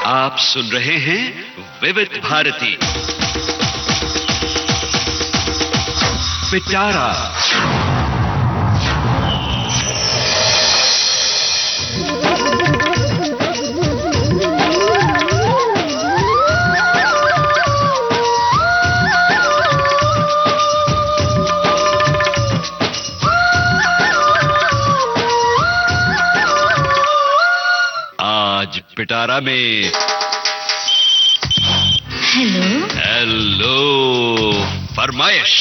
आप सुन रहे हैं विविध भारती पिटारा। आज पिटारा में हेलो फरमाइश।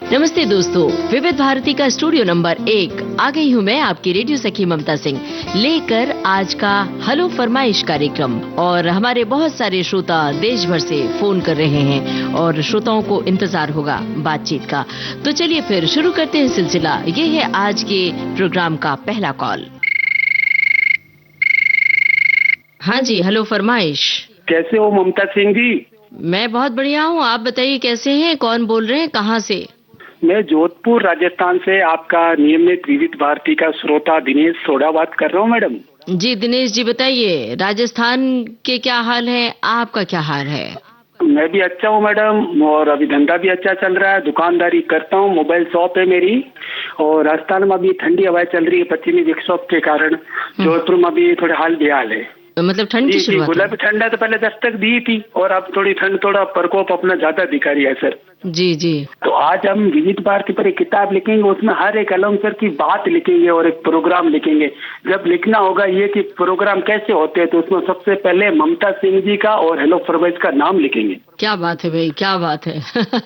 नमस्ते दोस्तों, विविध भारती का स्टूडियो नंबर 1 आ गई हूँ मैं, आपकी रेडियो सखी ममता सिंह, लेकर आज का हेलो फरमाइश कार्यक्रम। और हमारे बहुत सारे श्रोता देश भर से फोन कर रहे हैं और श्रोताओं को इंतजार होगा बातचीत का। तो चलिए फिर शुरू करते हैं सिलसिला। ये है आज के प्रोग्राम का पहला कॉल। हाँ जी, हेलो फरमाइश। कैसे हो ममता सिंह जी? मैं बहुत बढ़िया हूँ, आप बताइए कैसे हैं? कौन बोल रहे हैं, कहाँ से? मैं जोधपुर राजस्थान से आपका नियमित विविध भारती का श्रोता दिनेश सोडा बात कर रहा हूँ मैडम। जी दिनेश जी, बताइए राजस्थान के क्या हाल है, आपका क्या हाल है? मैं भी अच्छा हूँ मैडम, और अभी धंधा भी अच्छा चल रहा है, दुकानदारी करता हूँ, मोबाइल शॉप है मेरी। और राजस्थान में अभी ठंडी हवाएं चल रही है पश्चिमी विक्षोभ के कारण। जोधपुर में भी थोड़े हाल बेहाल है। मतलब ठंड की शुरुआत? गुलाबी ठंडा तो पहले दस्तक दी थी और अब थोड़ी ठंड, थोड़ा प्रकोप अपना ज्यादा दिखा रही है सर। जी जी। तो आज हम विविध भारती पर एक किताब लिखेंगे, उसमें हर एक अलम सर की बात लिखेंगे और एक प्रोग्राम लिखेंगे। जब लिखना होगा ये कि प्रोग्राम कैसे होते हैं, तो उसमें सबसे पहले ममता सिंह जी का और हेलो फरमाइश का नाम लिखेंगे। क्या बात है भाई, क्या बात है।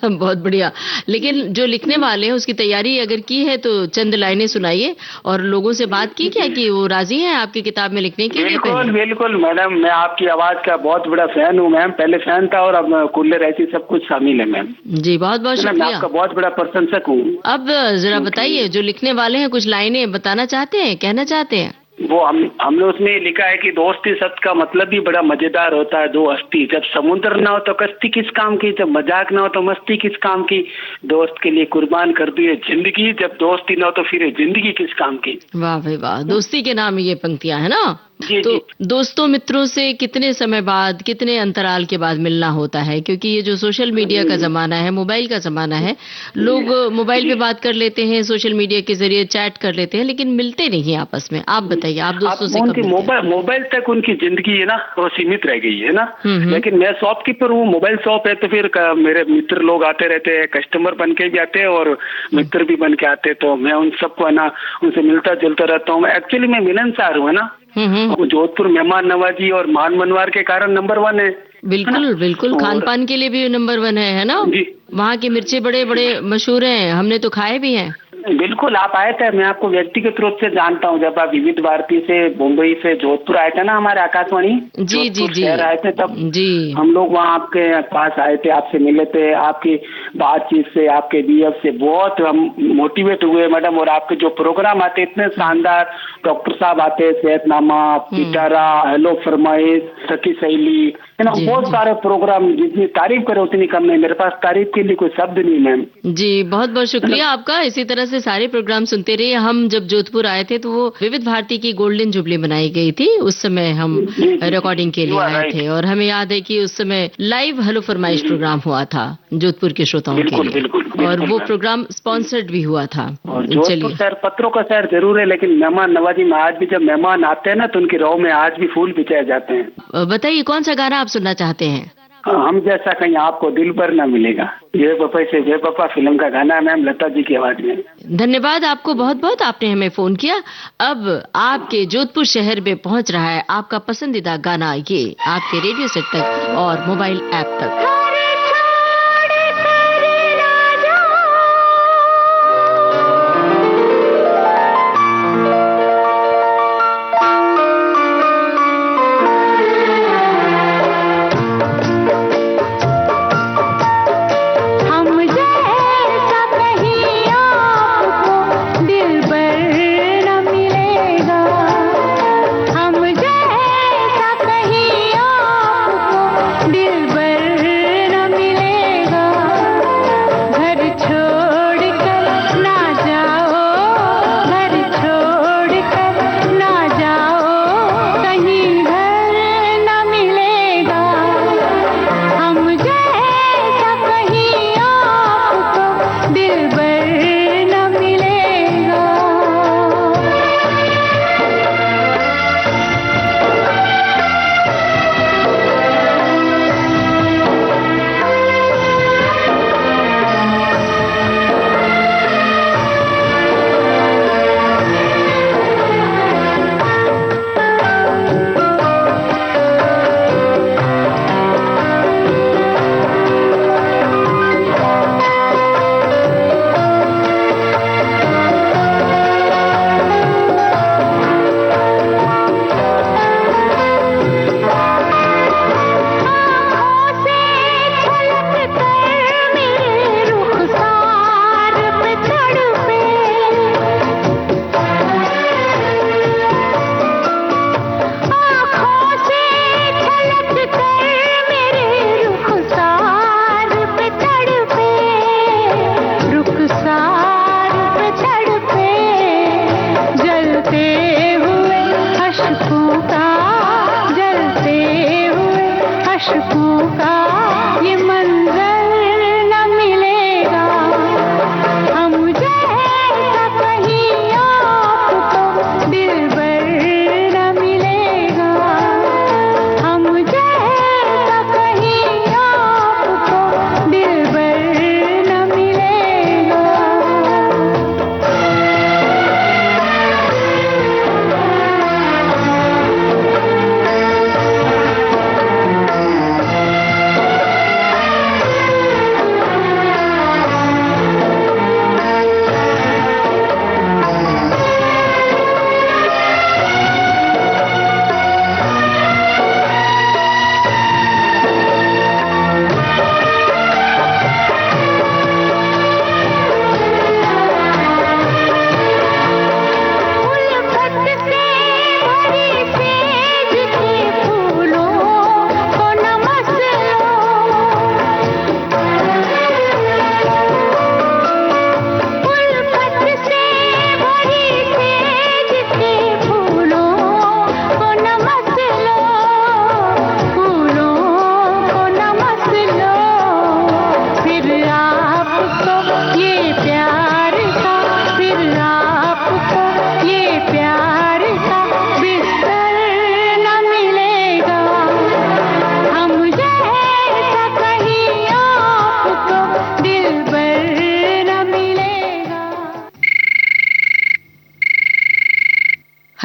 बहुत बढ़िया। लेकिन जो लिखने वाले हैं उसकी तैयारी अगर की है तो चंद लाइनें सुनाइए। और लोगों से बात की क्या कि वो राजी हैं आपकी किताब में लिखने के लिए? बिल्कुल बिल्कुल मैडम, मैं आपकी आवाज का बहुत बड़ा फैन हूँ मैम, पहले फैन था और अब कूलर ऐसी सब कुछ शामिल है मैम। जी बहुत बहुत शुक्रिया, मैं आपका बहुत बड़ा प्रशंसक हूँ। अब जरा बताइए, जो लिखने वाले हैं कुछ लाइनें बताना चाहते हैं, कहना चाहते हैं? वो हमने उसमें लिखा है कि दोस्ती शब्द का मतलब भी बड़ा मजेदार होता है। दो हस्ती, जब समुद्र ना हो तो कश्ती किस काम की, जब मजाक ना हो तो मस्ती किस काम की, दोस्त के लिए कुर्बान कर दी है जिंदगी, जब दोस्ती ना हो तो फिर जिंदगी किस काम की। वाह भाई वाह, दोस्ती के नाम ये पंक्तियां है ना। जी, तो जी। दोस्तों मित्रों से कितने समय बाद, कितने अंतराल के बाद मिलना होता है? क्योंकि ये जो सोशल मीडिया का जमाना है, मोबाइल का जमाना है, लोग मोबाइल पे बात कर लेते हैं, सोशल मीडिया के जरिए चैट कर लेते हैं, लेकिन मिलते नहीं हैं आपस में। आप बताइए, आप दोस्तों से कब मिलते हैं? मोबाइल तक उनकी जिंदगी है ना, वो सीमित रह गई है ना। लेकिन मैं शॉपकीपर हूँ, मोबाइल शॉप है, तो फिर मेरे मित्र लोग आते रहते हैं, कस्टमर बन के भी आते हैं और मित्र भी बन के आते हैं, तो मैं उन सबको है ना, उनसे मिलता जुलता रहता हूँ। एक्चुअली मैं मिलनसार हूँ है ना। जोधपुर मेहमान नवाजी और मान मनवार के कारण नंबर 1 है। बिल्कुल बिल्कुल, खान पान के लिए भी नंबर 1 है ना। वहाँ की मिर्ची बड़े बड़े मशहूर हैं, हमने तो खाए भी हैं। बिल्कुल, आप आए थे, मैं आपको व्यक्तिगत रूप से जानता हूँ। जब आप विविध भारती से मुंबई से जोधपुर आए थे ना, हमारे आकाशवाणी जी जी जी शहर आए थे, तब जी हम लोग वहाँ आपके पास आए थे, आपसे मिले थे। आपकी बातचीत से, आपके बीएफ से बहुत हम मोटिवेट हुए मैडम। और आपके जो प्रोग्राम आते इतने शानदार, डॉक्टर साहब आते, सेहतनामा, पिटारा, हेलो फरमाइश, सखी सहेली, है ना, बहुत सारे प्रोग्राम, जितनी तारीफ करे उतनी कम है। मेरे पास तारीफ के लिए कोई शब्द नहीं मैम। जी बहुत बहुत शुक्रिया आपका। इसी तरह से सारे प्रोग्राम सुनते रहिए। हम जब जोधपुर आए थे तो वो विविध भारती की गोल्डन जुबली मनाई गई थी, उस समय हम रिकॉर्डिंग के लिए आए थे और हमें याद है कि उस समय लाइव हेलो फरमाइश प्रोग्राम हुआ था जोधपुर के श्रोताओं के लिए, और वो प्रोग्राम स्पॉन्सर्ड भी हुआ था। जोधपुर शहर पत्रों का शहर जरूर है, लेकिन मेहमान नवाजी में आज भी जब मेहमान आते हैं ना, तो उनकी राह में आज भी फूल बिछाए जाते हैं। बताइए कौन सा गाना आप सुनना चाहते हैं? हम जैसा कहीं आपको दिल पर ना मिलेगा, ये बपा से वे बपा फिल्म का गाना है मैम, लता जी की आवाज में। धन्यवाद आपको बहुत बहुत, आपने हमें फोन किया। अब आपके जोधपुर शहर में पहुंच रहा है आपका पसंदीदा गाना, ये आपके रेडियो सेट तक और मोबाइल ऐप तक।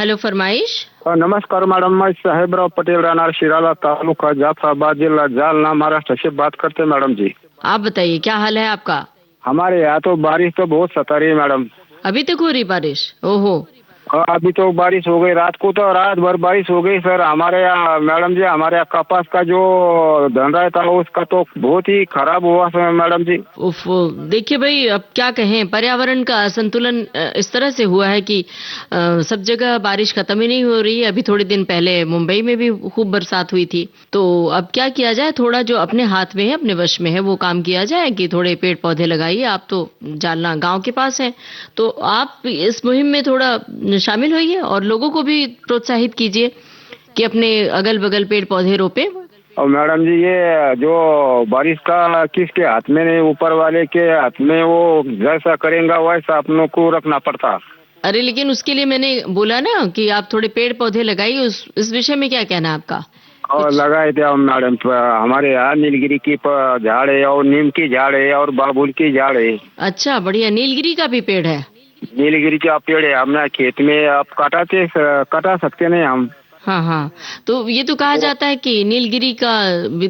हेलो फरमाइश। नमस्कार मैडम, मैं साहेबराव पटेल राहणार शिराला तालुका जाफराबाद जिला जालना महाराष्ट्र से बात करते हैं मैडम जी। आप बताइए क्या हाल है आपका? हमारे यहाँ तो बारिश तो बहुत सता रही है मैडम। अभी तक हो रही बारिश? ओहो। अभी तो बारिश हो गई, रात को तो रात भर बारिश हो गई सर। हमारे यहाँ मैडम जी, हमारे यहाँ कपास का जो धन रहता है उसका तो बहुत ही खराब हुआ सर मैडम जी। उफ, देखिए भाई, अब क्या कहें, पर्यावरण का असंतुलन इस तरह से हुआ है कि सब जगह बारिश खत्म ही नहीं हो रही है। अभी थोड़े दिन पहले मुंबई में भी खूब बरसात हुई थी। तो अब क्या किया जाए, थोड़ा जो अपने हाथ में है, अपने वश में है, वो काम किया जाए कि थोड़े पेड़ पौधे लगाइए। आप तो जालना गाँव के पास हैं, तो आप इस मुहिम में थोड़ा शामिल होइए और लोगों को भी प्रोत्साहित कीजिए कि अपने अगल बगल पेड़ पौधे रोपे। और मैडम जी, ये जो बारिश का किसके हाथ में नहीं, ऊपर वाले के हाथ में। वो जैसा करेंगे वैसा अपनों को रखना पड़ता। अरे लेकिन उसके लिए मैंने बोला ना कि आप थोड़े पेड़ पौधे लगाइए। इस विषय में क्या कहना है आपका? और लगाए थे मैडम, हमारे यहाँ नीलगिरी की झाड़ है और नीम की झाड़ है और बाबुल की झाड़ है। अच्छा, बढ़िया। नीलगिरी का भी पेड़ है? नीलगिरी का पेड़ है हमने खेत में। आप कटा सकते नहीं हम। हाँ हाँ, तो ये तो कहा जाता है कि नीलगिरी का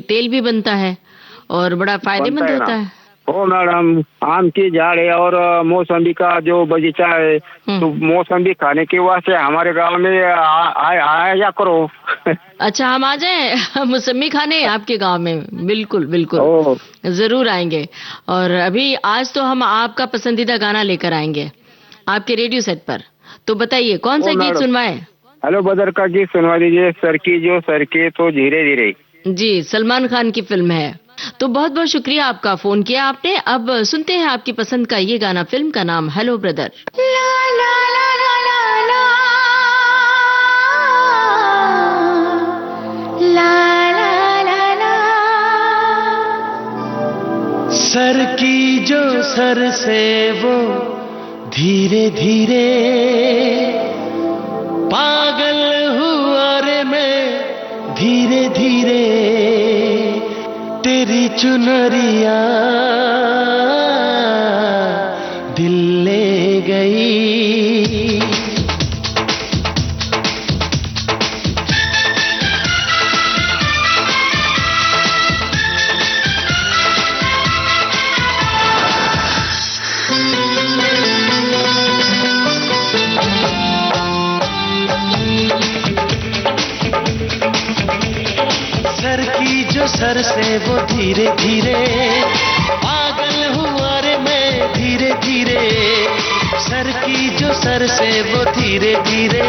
तेल भी बनता है और बड़ा फायदेमंद होता है। ओ मैडम, आम की झाड़ है और मौसम्बी का जो बगीचा है, तो मौसम्बी खाने के वास्ते हमारे गांव में आया करो। अच्छा, हम आ जाएं मौसम्बी खाने आपके गांव में? बिल्कुल बिल्कुल, जरूर आएंगे। और अभी आज तो हम आपका पसंदीदा गाना लेकर आएंगे आपके रेडियो सेट पर। तो बताइए कौन सा गीत सुनवाएं? हेलो बदर का गीत सुनवा दीजिए, सरकी जो सरके तो धीरे धीरे। जी, सलमान खान की फिल्म है। तो बहुत बहुत शुक्रिया आपका, फोन किया आपने। अब सुनते हैं आपकी पसंद का ये गाना। फिल्म का नाम हेलो ब्रदर। सर की जो सर से वो धीरे धीरे, पागल हुआ रे मैं धीरे धीरे, तेरी चुनरिया दिल ले गई। सर से वो धीरे धीरे, पागल हुआ रे मैं धीरे धीरे, सर की जो सर से वो धीरे धीरे,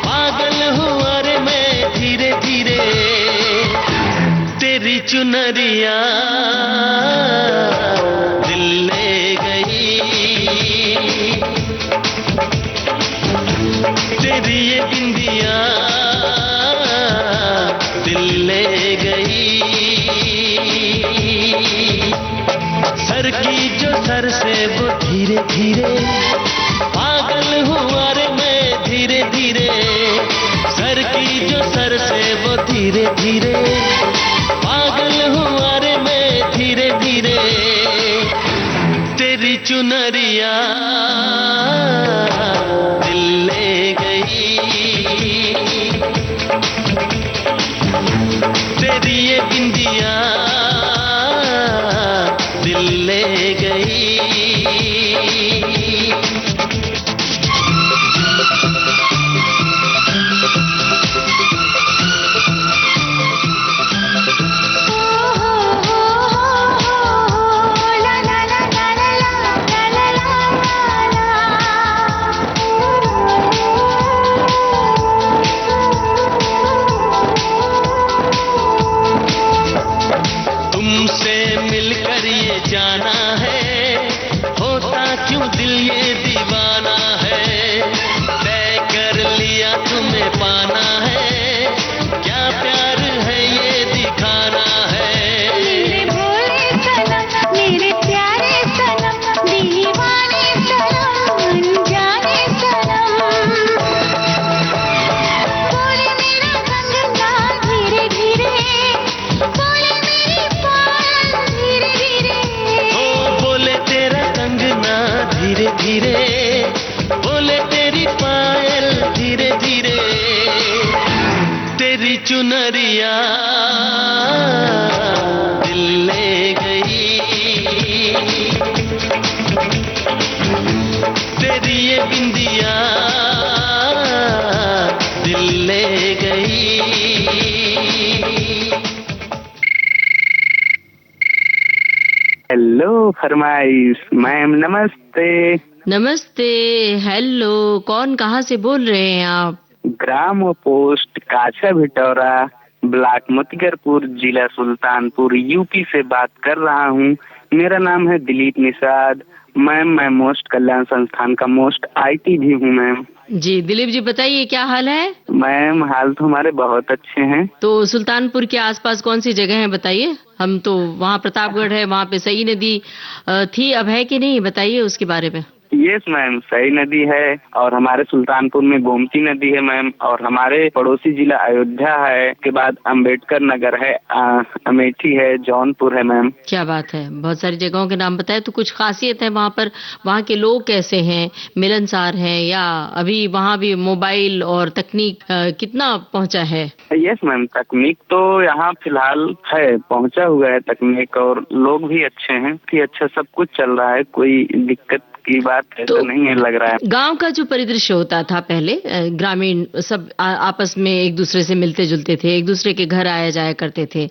पागल हुआ रे मैं धीरे धीरे, तेरी चुनरिया दिल ले गई, तेरी ये बिंदिया दिल ले गई। सर की जो सर से वो धीरे धीरे, पागल हुआ रे मैं धीरे धीरे, सर की जो सर से वो धीरे धीरे, पागल हुआ रे मैं धीरे धीरे, तेरी चुनरिया दिल ले गई, तेरी ये बिंदिया दिल ले गई। धीरे धीरे बोले तेरी पायल धीरे चुनरिया दिल ले गई, तेरी ये बिंदिया दिल ले गई। हेलो फरमाइश मैम, नमस्ते। नमस्ते। हेलो, कौन कहाँ से बोल रहे हैं आप? ग्राम पोस्ट काछा भिटौरा, ब्लॉक मोतीगरपुर, जिला सुल्तानपुर, यूपी से बात कर रहा हूँ। मेरा नाम है दिलीप निषाद। मैम मैं मोस्ट कल्याण संस्थान का मोस्ट IT भी हूँ मैम। जी दिलीप जी, बताइए क्या हाल है? मैम हाल तो हमारे बहुत अच्छे हैं। तो सुल्तानपुर के आसपास कौन सी जगह है बताइए। हम तो वहाँ प्रतापगढ़ है, वहाँ पे सई नदी थी, अब है कि नहीं, बताइए उसके बारे में। यस मैम, सई नदी है और हमारे सुल्तानपुर में गोमती नदी है मैम, और हमारे पड़ोसी जिला अयोध्या है, के बाद अंबेडकर नगर है, अमेठी है, जौनपुर है मैम। क्या बात है, बहुत सारी जगहों के नाम बताए। तो कुछ खासियत है वहाँ पर? वहाँ के लोग कैसे हैं, मिलनसार हैं, या अभी वहाँ भी मोबाइल और तकनीक कितना पहुँचा है? यस मैम, तकनीक तो यहाँ फिलहाल है, पहुँचा हुआ है तकनीक, और लोग भी अच्छे हैं, कि अच्छा सब कुछ चल रहा है, कोई दिक्कत की बात तो नहीं है लग रहा है। गांव का जो परिदृश्य होता था पहले, ग्रामीण सब आपस में एक दूसरे से मिलते जुलते थे, एक दूसरे के घर आया जाया करते थे,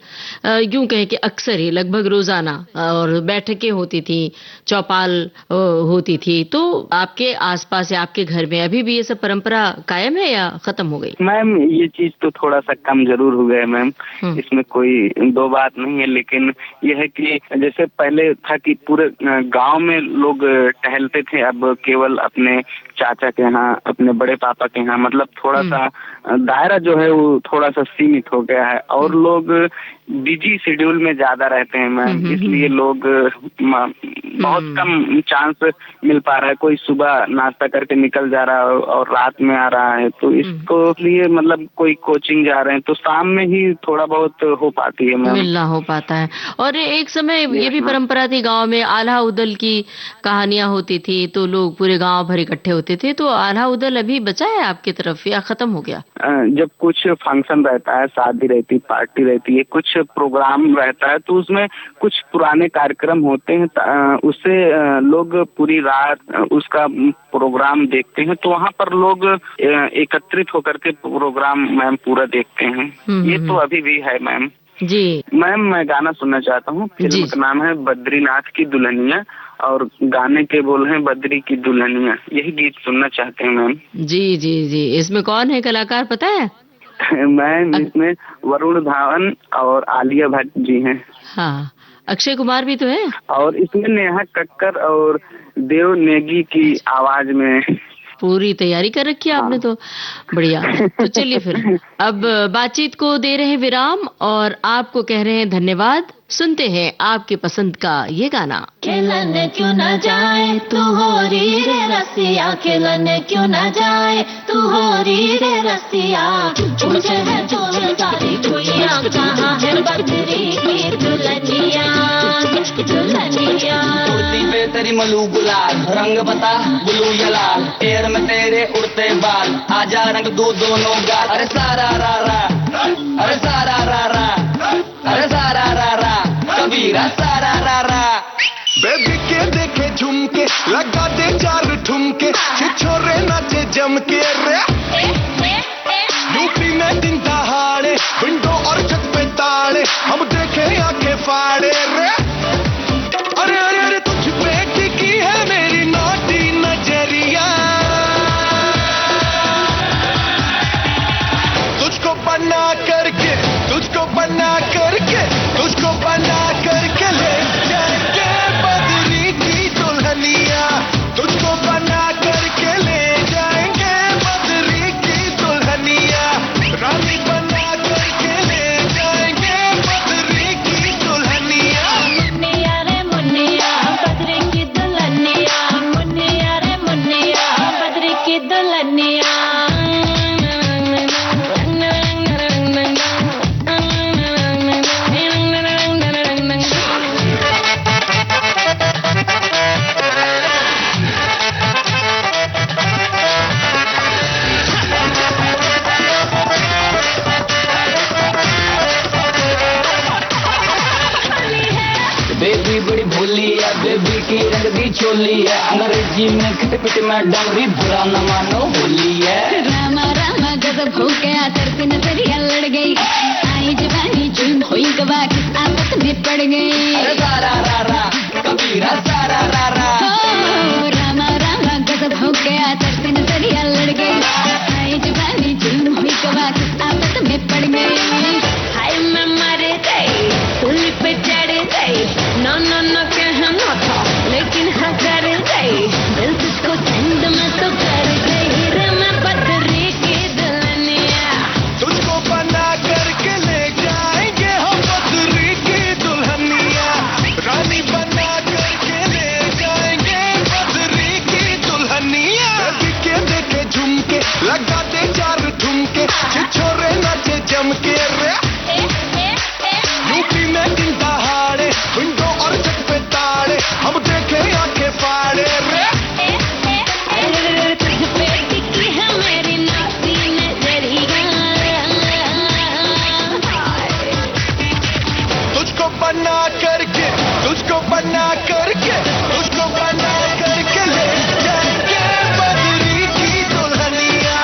यूं कहें कि अक्सर ही लगभग रोजाना, और बैठकें होती थी, चौपाल होती थी। तो आपके आसपास या आपके घर में अभी भी ये सब परंपरा कायम है या खत्म हो गई? मैम ये चीज तो थोड़ा सा कम जरूर हो गया मैम, इसमें कोई दो बात नहीं है, लेकिन यह है कि जैसे पहले था कि पूरे गांव में लोग टहलते थे, अब केवल अपने चाचा के यहाँ, अपने बड़े पापा के यहाँ, मतलब थोड़ा सा दायरा जो है वो थोड़ा सा सीमित हो गया है, और लोग बिजी शेड्यूल में ज्यादा रहते हैं मैम, इसलिए लोग बहुत कम चांस मिल पा रहा है। कोई सुबह नाश्ता करके निकल जा रहा है और रात में आ रहा है, तो इसको लिए मतलब कोई कोचिंग जा रहे हैं तो शाम में ही थोड़ा बहुत हो पाती है मैम, मिलना हो पाता है। और एक समय ये भी परंपरा थी गांव में, आल्हा उदल की कहानियां होती थी, तो लोग पूरे गांव भर इकट्ठे होते थे। तो आल्हा उदल अभी बचा है आपकी तरफ या खत्म हो गया? जब कुछ फंक्शन रहता है, शादी रहती, पार्टी रहती है, कुछ प्रोग्राम रहता है, तो उसमें कुछ पुराने कार्यक्रम होते हैं, उससे लोग पूरी रात उसका प्रोग्राम देखते हैं, तो वहाँ पर लोग एकत्रित होकर के प्रोग्राम मैम पूरा देखते हैं। ये तो अभी भी है मैम। जी मैम मैं गाना सुनना चाहता हूँ। फिल्म का नाम है बद्रीनाथ की दुल्हनिया, और गाने के बोल हैं बद्री की दुल्हनिया। यही गीत सुनना चाहते हैं मैम। जी जी जी, इसमें कौन है कलाकार पता है? मैम इसमें वरुण धावन और आलिया भट्ट जी हैं। हाँ, अक्षय कुमार भी तो है, और इसमें नेहा कक्कर और देव नेगी की आवाज में। पूरी तैयारी कर रखी है आपने तो, बढ़िया। तो चलिए फिर अब बातचीत को दे रहे हैं विराम, और आपको कह रहे हैं धन्यवाद। सुनते हैं आपके पसंद का ये गाना। खेलन क्यों न जाए तू होरी रे रसिया, खेलन क्यों न जाए तू होरी रे रसिया, पूछे है चोर सारी कुइया, कहाँ है बद्री की दुल्हनिया, दुल्हनिया। कुर्ती पे तेरी मलू गुलाल, रंग बता ब्लू या लाल, पैर में तेरे उड़ते बाल, आजा रंग दो दोनों गाल। अरे सारा रा रा, अरे सारा रा रा, अरे सारा रा रा, कबीरा सारा रा रा। बेबी के देखे झुमके, लगा दे चार ठुमके, छिछोरे नाचे जम के रे। यूपी में दिन दहाड़े, विंडो और छत पे ताड़े, हम देखे आंखें फाड़े रे। अरे अरे अरे तुझ पे टिकी है मेरी नौटी नजरिया, तुझको बना करके, तुझको बना करके, तुझको बना करके ले जाएंगे बद्री की दुल्हनिया, तुझको बना करके ले जाएंगे बद्री की दुल्हनिया, रानी बना करके ले जाएंगे बद्री की दुल्हनिया। भोली है, बेबी की रंग दी चोली है, अंग्रेजी में खिटपिट में डंगरी, बुरा न मानो होली है। रामा रामा गजब हो गया, तरती नजरिया लड़ गई, आई जवानी जुल्म हुई गवा, किस आफत में पड़ गई। अरे सारा रा रा कबीरा सारा रा रा, रामा रामा गजब हो गया, तरती नजरिया लड़ गई, आई जवानी जुल्म हुई गवा, किस आफत में पड़ गई। हाय मैं मर गई, सूली पे चढ़ गई, नो नो नो कहना था लेकिन हाँ कर गई, दिल तुझको ठंड में तो कर गई रे मैं बदरी की दुल्हनिया। तुझको बना करके ले जाएंगे हम बदरी की दुल्हनिया, रानी बना करके ले जाएंगे बदरी की दुल्हनिया। बेबी के देखे झुमके, लगा दे 4 ठुमके, छिछोरे नाचे जम के रे। यूपी में दिन दहाड़े, विंडो और छत पे ताड़े, हम देखे आंखें फाड़े रे। तुझ पे टिकी है मेरी नासी नजरिया, तुझको बना करके, तुझको बना करके, तुझको बना करके ले जाएंगे बदरी की दुल्हनिया,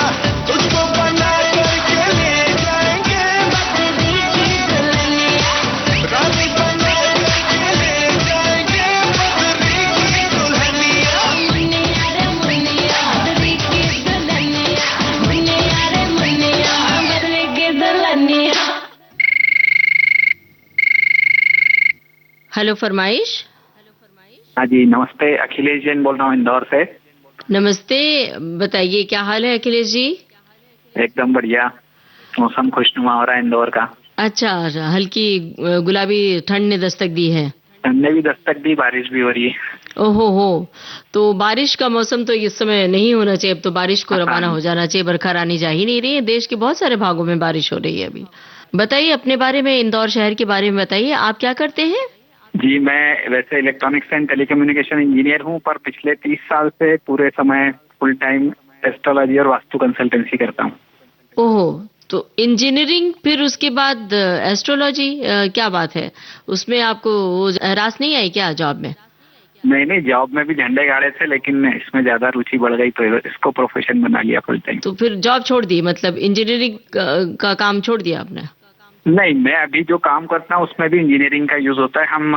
तुझको बना करके ले जाएंगे बदरी की दुल्हनिया, रानी बना करके ले जाएंगे बदरी की दुल्हनिया। मुन्निया रे मुन्निया, बदरी की दुल्हनिया, मुन्निया रे मुन्निया, बदरी की दुल्हनिया। हेलो फरमाइश। हाँ जी नमस्ते, अखिलेश जैन बोल रहा हूँ इंदौर से। नमस्ते, बताइए क्या हाल है अखिलेश जी? एकदम बढ़िया, मौसम खुशनुमा हो रहा है इंदौर का। अच्छा, हल्की गुलाबी ठंड ने दस्तक दी है। ठंड ने भी दस्तक दी, बारिश भी हो रही है। ओहो हो, तो बारिश का मौसम तो इस समय नहीं होना चाहिए, अब तो बारिश को रवाना हो जाना चाहिए, बरखा रानी जा ही नहीं रही है, देश के बहुत सारे भागों में बारिश हो रही है अभी। बताइए अपने बारे में, इंदौर शहर के बारे में बताइए, आप क्या करते हैं? जी मैं वैसे इलेक्ट्रॉनिक्स एंड टेलीकम्युनिकेशन इंजीनियर हूँ, पर पिछले 30 साल से पूरे समय फुल टाइम एस्ट्रोलॉजी और वास्तु कंसल्टेंसी करता हूँ। ओहो, तो इंजीनियरिंग फिर उसके बाद एस्ट्रोलॉजी, क्या बात है, उसमें आपको वो रास नहीं आई क्या जॉब में? नहीं, जॉब में भी झंडे गाड़े थे, लेकिन इसमें ज्यादा रुचि बढ़ गई तो इसको प्रोफेशन बना लिया फुल टाइम। तो फिर जॉब छोड़ दी, मतलब इंजीनियरिंग का काम छोड़ दिया आपने? नहीं, मैं अभी जो काम करता हूँ उसमें भी इंजीनियरिंग का यूज होता है। हम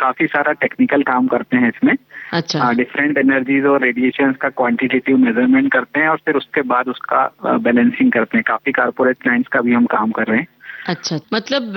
काफी सारा टेक्निकल काम करते हैं इसमें। अच्छा। डिफरेंट एनर्जीज और रेडिएशंस का क्वांटिटेटिव मेजरमेंट करते हैं और फिर उसके बाद उसका बैलेंसिंग करते हैं। काफी कारपोरेट क्लाइंट्स का भी हम काम कर रहे हैं। अच्छा, मतलब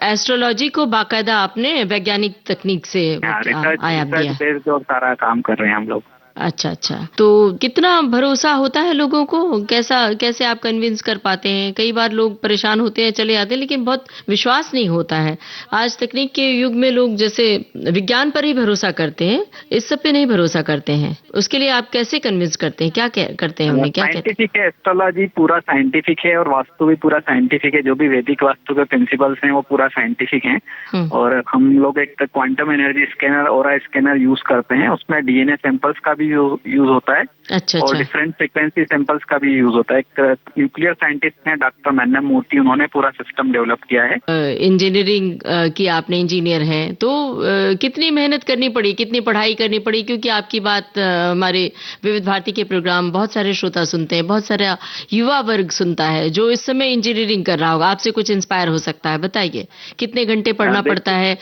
एस्ट्रोलॉजी को बाकायदा आपने वैज्ञानिक तकनीक से आयाम दिया? रिसर्च बेस्ड और सारा काम कर रहे हैं हम लोग। अच्छा अच्छा, तो कितना भरोसा होता है लोगों को, कैसे आप कन्विंस कर पाते हैं? कई बार लोग परेशान होते हैं, चले आते हैं, लेकिन बहुत विश्वास नहीं होता है। आज तकनीक के युग में लोग जैसे विज्ञान पर ही भरोसा करते हैं, इस सब पे नहीं भरोसा करते हैं। उसके लिए आप कैसे कन्विंस करते हैं, क्या करते हैं उन्हें, क्या कहते हैं? साइंटिफिक है, एस्ट्रोलॉजी पूरा साइंटिफिक है और वास्तु भी पूरा साइंटिफिक है। जो भी वैदिक वास्तु के प्रिंसिपल्स हैं वो पूरा साइंटिफिक हैं। और हम लोग एक क्वांटम एनर्जी स्कैनर और स्कैनर यूज करते हैं, उसमें डीएनए सैंपल्स का भी यूज होता है। अच्छा, और डिफरेंट फ्रीक्वेंसी सैंपल्स का भी यूज होता है। एक न्यूक्लियर साइंटिस्ट हैं डॉक्टर मैनम मूर्ति, उन्होंने पूरा सिस्टम डेवलप किया है। इंजीनियरिंग की आपने, इंजीनियर हैं तो कितनी मेहनत करनी पड़ी, कितनी पढ़ाई करनी पड़ी? क्योंकि आपकी बात हमारे विविध भारती के प्रोग्राम बहुत सारे श्रोता सुनते हैं, बहुत सारा युवा वर्ग सुनता है जो इस समय इंजीनियरिंग कर रहा होगा, आपसे कुछ इंस्पायर हो सकता है। बताइए कितने घंटे पढ़ना पड़ता है,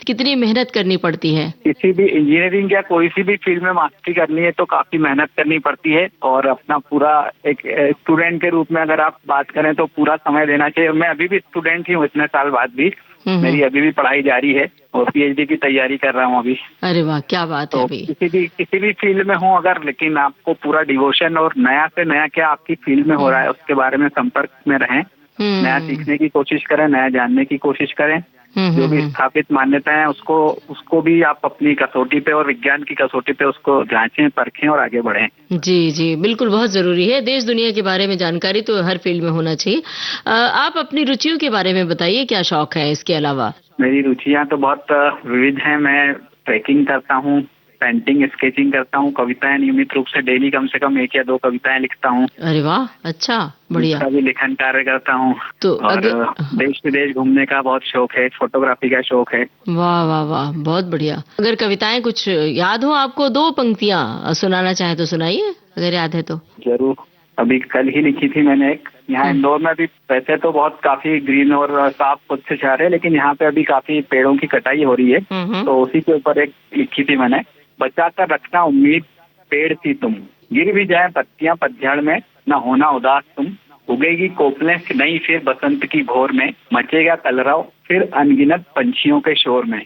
कितनी मेहनत करनी पड़ती है? किसी भी इंजीनियरिंग या कोई सी भी फील्ड में मास्टरी करनी है तो काफी मेहनत करनी पड़ती है और अपना पूरा एक स्टूडेंट के रूप में अगर आप बात करें तो पूरा समय देना चाहिए। मैं अभी भी स्टूडेंट ही हूँ, इतने साल बाद भी मेरी अभी भी पढ़ाई जारी है और पीएचडी की तैयारी कर रहा हूँ अभी। अरे वाह, क्या बात है। अभी किसी भी फील्ड में हूँ अगर, लेकिन आपको पूरा डिवोशन और नया से नया क्या आपकी फील्ड में हो रहा है उसके बारे में संपर्क में रहें, नया सीखने की कोशिश करें, नया जानने की कोशिश करें। जो भी स्थापित मान्यताएं हैं उसको भी आप अपनी कसौटी पे और विज्ञान की कसौटी पे उसको जांचें, परखें और आगे बढ़ें। जी जी, बिल्कुल, बहुत जरूरी है। देश दुनिया के बारे में जानकारी तो हर फील्ड में होना चाहिए। आप अपनी रुचियों के बारे में बताइए, क्या शौक है इसके अलावा? मेरी रुचियां तो बहुत विविध हैं। मैं ट्रैकिंग करता हूँ, पेंटिंग स्केचिंग करता हूँ, कविताएं नियमित रूप से डेली कम से कम 1 या 2 कविताएं लिखता हूँ। अरे वाह, अच्छा, बढ़िया। भी लेखन कार्य करता हूँ। तो और देश विदेश घूमने का बहुत शौक है, फोटोग्राफी का शौक है। वाह वाह वाह, बहुत बढ़िया। अगर कविताएं कुछ याद हो आपको, 2 पंक्तियां सुनाना चाहे तो सुनाइए, अगर याद है तो। जरूर, अभी कल ही लिखी थी मैंने एक। यहाँ इंदौर में अभी वैसे तो बहुत काफी ग्रीन और साफ खुद से शहर है, लेकिन यहाँ पे अभी काफी पेड़ों की कटाई हो रही है, तो उसी के ऊपर एक लिखी थी मैंने। बचा कर रखना उम्मीद पेड़ सी तुम, गिर भी जाए पत्तियां पतझड़ में, न होना उदास तुम। उगेगी कोपलें नहीं फिर बसंत की भोर में, मचेगा कलरव फिर अनगिनत पंछियों के शोर में।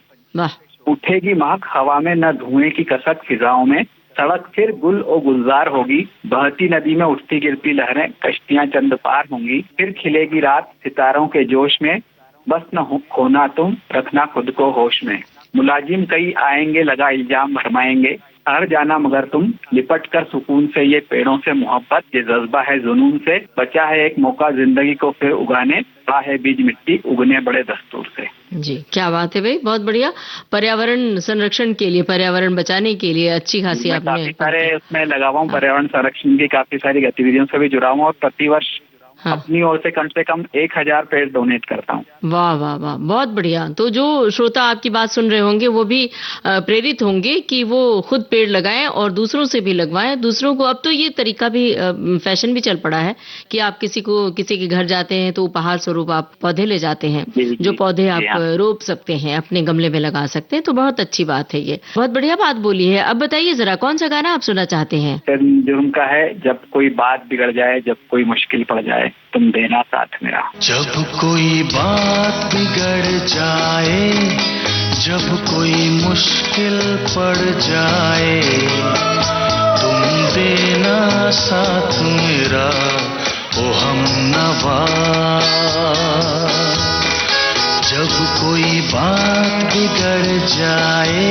उठेगी महक हवा में, न धुएं की कसक फिजाओं में, सड़क फिर गुल और गुलजार होगी, बहती नदी में उठती गिरती लहरें, कश्तियां चंद पार होंगी। फिर खिलेगी रात सितारों के जोश में, बस न खोना तुम रखना खुद को होश में। मुलाजिम कई आएंगे लगा इल्जाम भरमाएंगे, हर जाना मगर तुम लिपट कर सुकून से। ये पेड़ों से मोहब्बत ये जज्बा है जुनून से, बचा है एक मौका जिंदगी को फिर उगाने, पा है बीज मिट्टी उगने बड़े दस्तूर से। जी, क्या बात है भाई, बहुत बढ़िया। पर्यावरण संरक्षण के लिए, पर्यावरण बचाने के लिए अच्छी खासी आपने काफी सारे उसमें लगा हुआ हूँ। पर्यावरण संरक्षण की काफी सारी गतिविधियों से भी जुड़ा हूँ और प्रतिवर्ष अपनी ओर से कम 1000 पेड़ डोनेट करता हूँ। वाह वाह वाह, बहुत बढ़िया। तो जो श्रोता आपकी बात सुन रहे होंगे वो भी प्रेरित होंगे कि वो खुद पेड़ लगाएं और दूसरों से भी लगवाएं। दूसरों को अब तो ये तरीका भी फैशन भी चल पड़ा है कि आप किसी के घर जाते हैं तो उपहार स्वरूप आप पौधे ले जाते हैं, जो पौधे आप रोप सकते हैं, अपने गमले में लगा सकते हैं। तो बहुत अच्छी बात है, ये बहुत बढ़िया बात बोली है। अब बताइए जरा, कौन सा गाना आप सुनना चाहते हैं? जुर्म का है, जब कोई बात बिगड़ जाए, जब कोई मुश्किल पड़ जाए, तुम देना साथ मेरा। जब कोई बात बिगड़ जाए, जब कोई मुश्किल पड़ जाए, तुम देना साथ मेरा, ओ हमनवा। जब कोई बात बिगड़ जाए,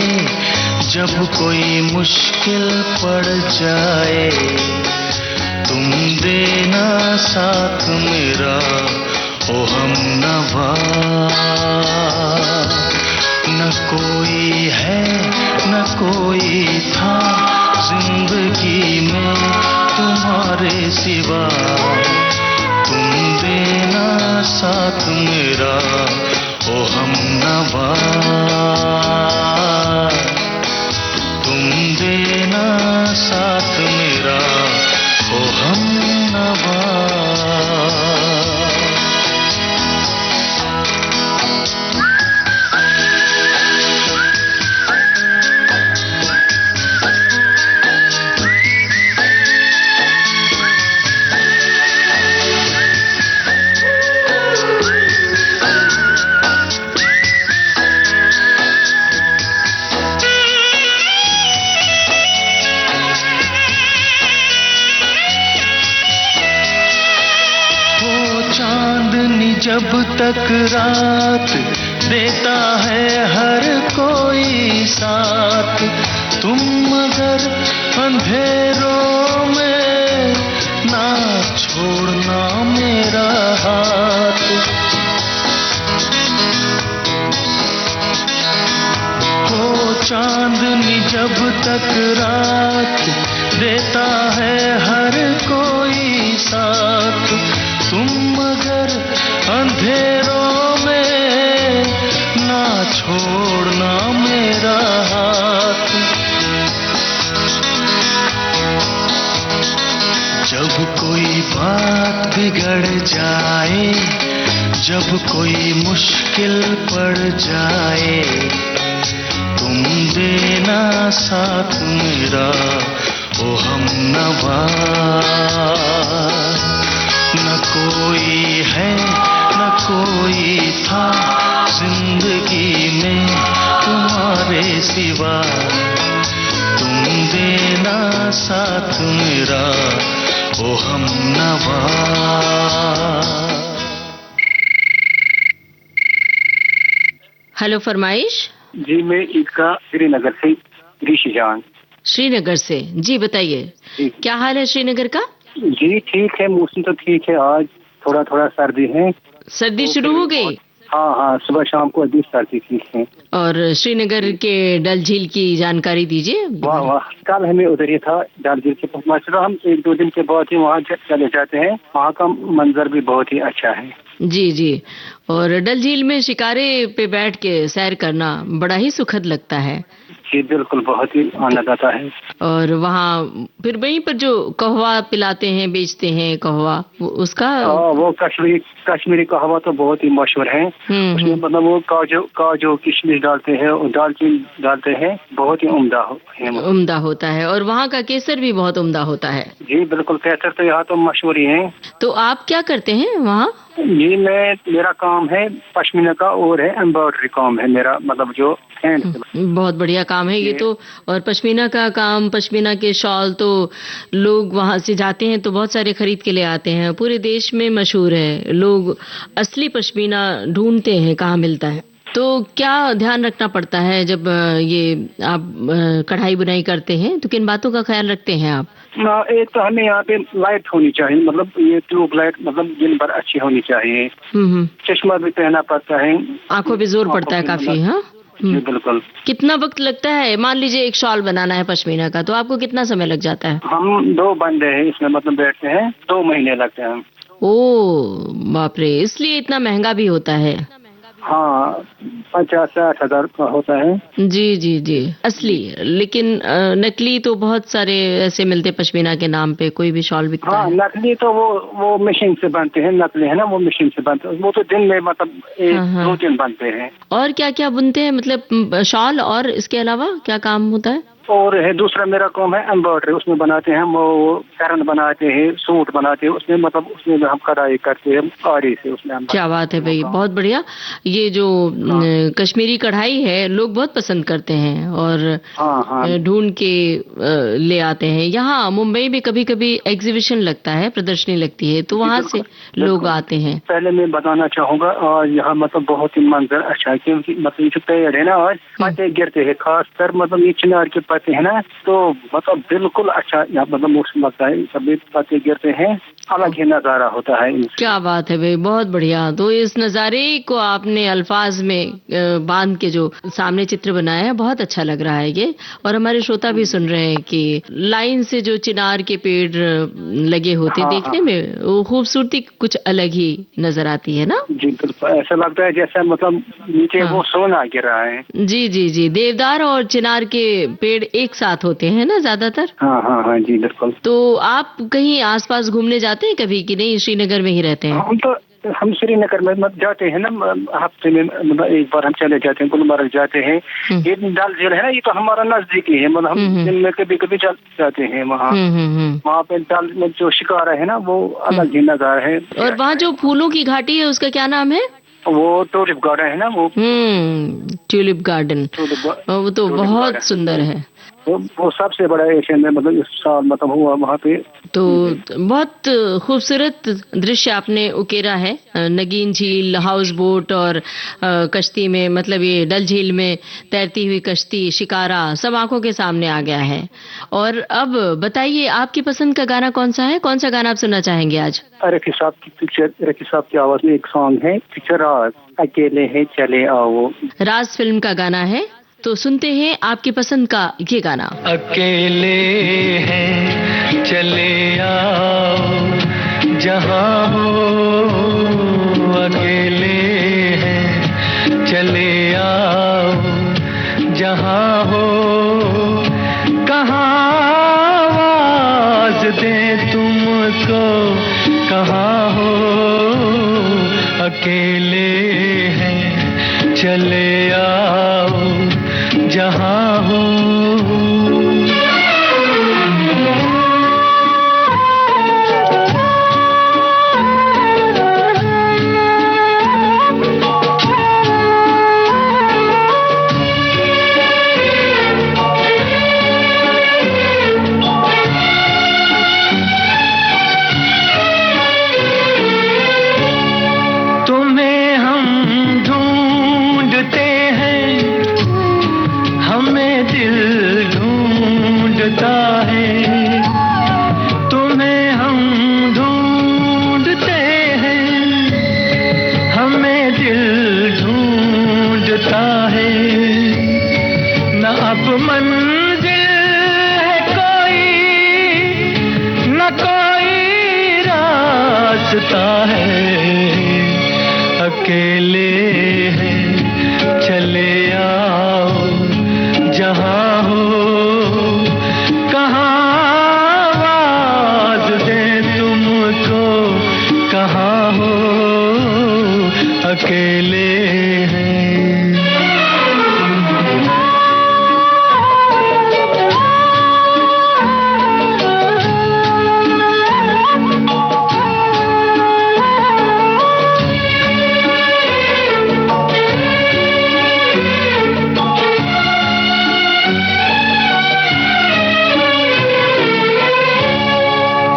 जब कोई मुश्किल पड़ जाए, तुम देना साथ मेरा, ओ हमनवा। न कोई है न कोई था जिंदगी में तुम्हारे सिवा, तुम देना साथ मेरा, ओ हमनवा। तुम देना साथ मेरा, ओ हमनवा। जब तक रात देता है हर कोई साथ, तुम मगर अंधेरों में ना छोड़ना मेरा हाथ। हो चांदनी जब तक रात देता है हर कोई साथ, तुम मगर अंधेरों में ना छोड़ना मेरा हाथ। जब कोई बात बिगड़ जाए, जब कोई मुश्किल पड़ जाए, तुम देना साथ मेरा, ओ हमनवा। न कोई है न कोई था जिंदगी में तुम्हारे सिवा, तुम देना साथ मेरा, ओ हमनवा। हेलो फरमाइश। जी, मैं ईदगाह श्रीनगर से ऋषि जान। श्रीनगर से, जी बताइए क्या हाल है श्रीनगर का? जी ठीक है, मौसम तो ठीक है। आज थोड़ा थोड़ा सर्दी है। सर्दी शुरू हो गई? हाँ हाँ, सुबह शाम को 20 साल की फीस है। और श्रीनगर के डल झील की जानकारी दीजिए। वाह वाह, कल हमें उधर ही था डल झील के पास, हम 1-2 दिन के बाद ही वहाँ चले जाते हैं। वहाँ का मंजर भी बहुत ही अच्छा है। जी जी। और डल झील में शिकारे पे बैठ के सैर करना बड़ा ही सुखद लगता है। जी बिल्कुल, बहुत ही आनंद आता है। और वहाँ फिर वहीं पर जो कहवा पिलाते हैं, बेचते हैं कहवा, उसका वो कश्मीरी कहवा तो बहुत ही मशहूर है। उसमें मतलब वो काजू किशमिश डालते हैं और दालचीनी डालते हैं, बहुत ही उम्दा होता है। और वहाँ का केसर भी बहुत उम्दा होता है। जी बिल्कुल, केसर तो यहाँ तो मशहूर ही है। तो आप क्या करते हैं वहाँ? जी मेरा काम है पश्मीना का और है एम्ब्रॉयडरी काम है मेरा, मतलब जो बहुत बढ़िया काम है ये तो। और पश्मीना का काम, पश्मीना के शॉल तो लोग वहाँ से जाते हैं तो बहुत सारे खरीद के ले आते हैं। पूरे देश में मशहूर है, लोग असली पश्मीना ढूंढते हैं कहाँ मिलता है। तो क्या ध्यान रखना पड़ता है जब ये आप कढ़ाई बुनाई करते हैं, तो किन बातों का ख्याल रखते हैं आप? एक तो हमें यहाँ पे लाइट होनी चाहिए, मतलब ये ट्यूब लाइट मतलब दिन भर अच्छी होनी चाहिए। चश्मा भी पहनना पड़ता है, आंखों पे जोर पड़ता है काफी। हाँ बिल्कुल। कितना वक्त लगता है? मान लीजिए एक शॉल बनाना है पश्मीना का, तो आपको कितना समय लग जाता है? हम 2 बंदे हैं इसमें, मतलब बैठते हैं, 2 महीने लगते हैं। ओ बाप रे, इसलिए इतना महंगा भी होता है। हाँ, 50-60 हजार का होता है। जी जी जी, असली। लेकिन नकली तो बहुत सारे ऐसे मिलते पश्मीना के नाम पे, कोई भी शॉल बिकता है। नकली तो वो मशीन से बनते हैं, नकली है ना वो मशीन से बनते हैं, वो तो दिन में मतलब 1-2 दिन बनते हैं। और क्या क्या बुनते हैं, मतलब शॉल और इसके अलावा क्या काम होता है? और है दूसरा मेरा काम है एम्ब्रॉयडरी, उसमें बनाते हैं वो पैरन बनाते हैं, सूट बनाते हैं, उसमें मतलब उसमें हम कढ़ाई करते हैं आरी से, उसमें हम। क्या बात है भाई, बहुत बढ़िया। ये जो कश्मीरी कढ़ाई है लोग बहुत पसंद करते हैं और ढूंढ के ले आते हैं। यहाँ मुंबई में कभी कभी एग्जीबिशन लगता है, प्रदर्शनी लगती है, तो वहाँ से लोग आते हैं। पहले मैं बताना चाहूँगा, यहाँ मतलब बहुत ही मंजर अच्छा है, क्योंकि मतलब ये पेड़ है ना आज पत्ते गिरते हैं, खासकर मतलब ये चिनार के पत्ते है ना, तो मतलब बिल्कुल अच्छा यहाँ मतलब मौसम लगता है, सभी पत्ते गिरते हैं, अलग ही नजारा होता है। क्या बात है भाई, बहुत बढ़िया। तो इस नजारे को आपने अल्फाज में बांध के जो सामने चित्र बनाया है, बहुत अच्छा लग रहा है ये। और हमारे श्रोता भी सुन रहे हैं कि लाइन से जो चिनार के पेड़ लगे होते, देखने में वो खूबसूरती कुछ अलग ही नजर आती है ना। जी बिल्कुल, ऐसा लगता है जैसे मतलब नीचे वो सोना गिरा है। जी जी जी, देवदार और चिनार के पेड़ एक साथ होते हैं ना ज्यादातर। हाँ जी बिल्कुल। तो आप कहीं आसपास घूमने जाते हैं कभी कि नहीं, श्रीनगर में ही रहते हैं? हम श्रीनगर में जाते हैं ना, हफ्ते में मतलब एक बार हम चले जाते हैं, गुलमर्ग जाते हैं। ये डल झील है ना, ये तो हमारा नजदीकी है, मतलब हम दिन में कभी कभी जाते हैं वहाँ। वहाँ पे डल में जो शिकारा है ना, वो अलग ही नजारा है। और वहाँ जो फूलों की घाटी है उसका क्या नाम है? वो ट्यूलिप गार्डन है ना वो। ट्यूलिप गार्डन, वो तो बहुत सुंदर है। वो सबसे बड़ा एशियन में मतलब इस साल मतलब हुआ वहाँ पे। तो बहुत खूबसूरत दृश्य आपने उकेरा है। नगीन झील, हाउस बोट और कश्ती में, मतलब ये डल झील में तैरती हुई कश्ती, शिकारा, सब आंखों के सामने आ गया है। और अब बताइए आपकी पसंद का गाना कौन सा है? कौन सा गाना आप सुनना चाहेंगे आज? रफी साहब की पिक्चर, रफी साहब की आवाज में एक सॉन्ग है, पिक्चर राज, अकेले है चले आओ। राज फिल्म का गाना है, तो सुनते हैं आपकी पसंद का ये गाना। अकेले हैं चले आओ जहाँ हो, अकेले हैं चले आओ जहाँ हो, कहाँ आवाज दें तुमको, कहाँ हो, अकेले हैं चले आओ जहाँ हो। तुम्हें हम ढूंढते अब मंजिल है कोई न कोई रास्ता है, अकेले हैं चले आओ जहाँ हो कहाँ आवाज दे तुमको, कहाँ हो अकेले हैं।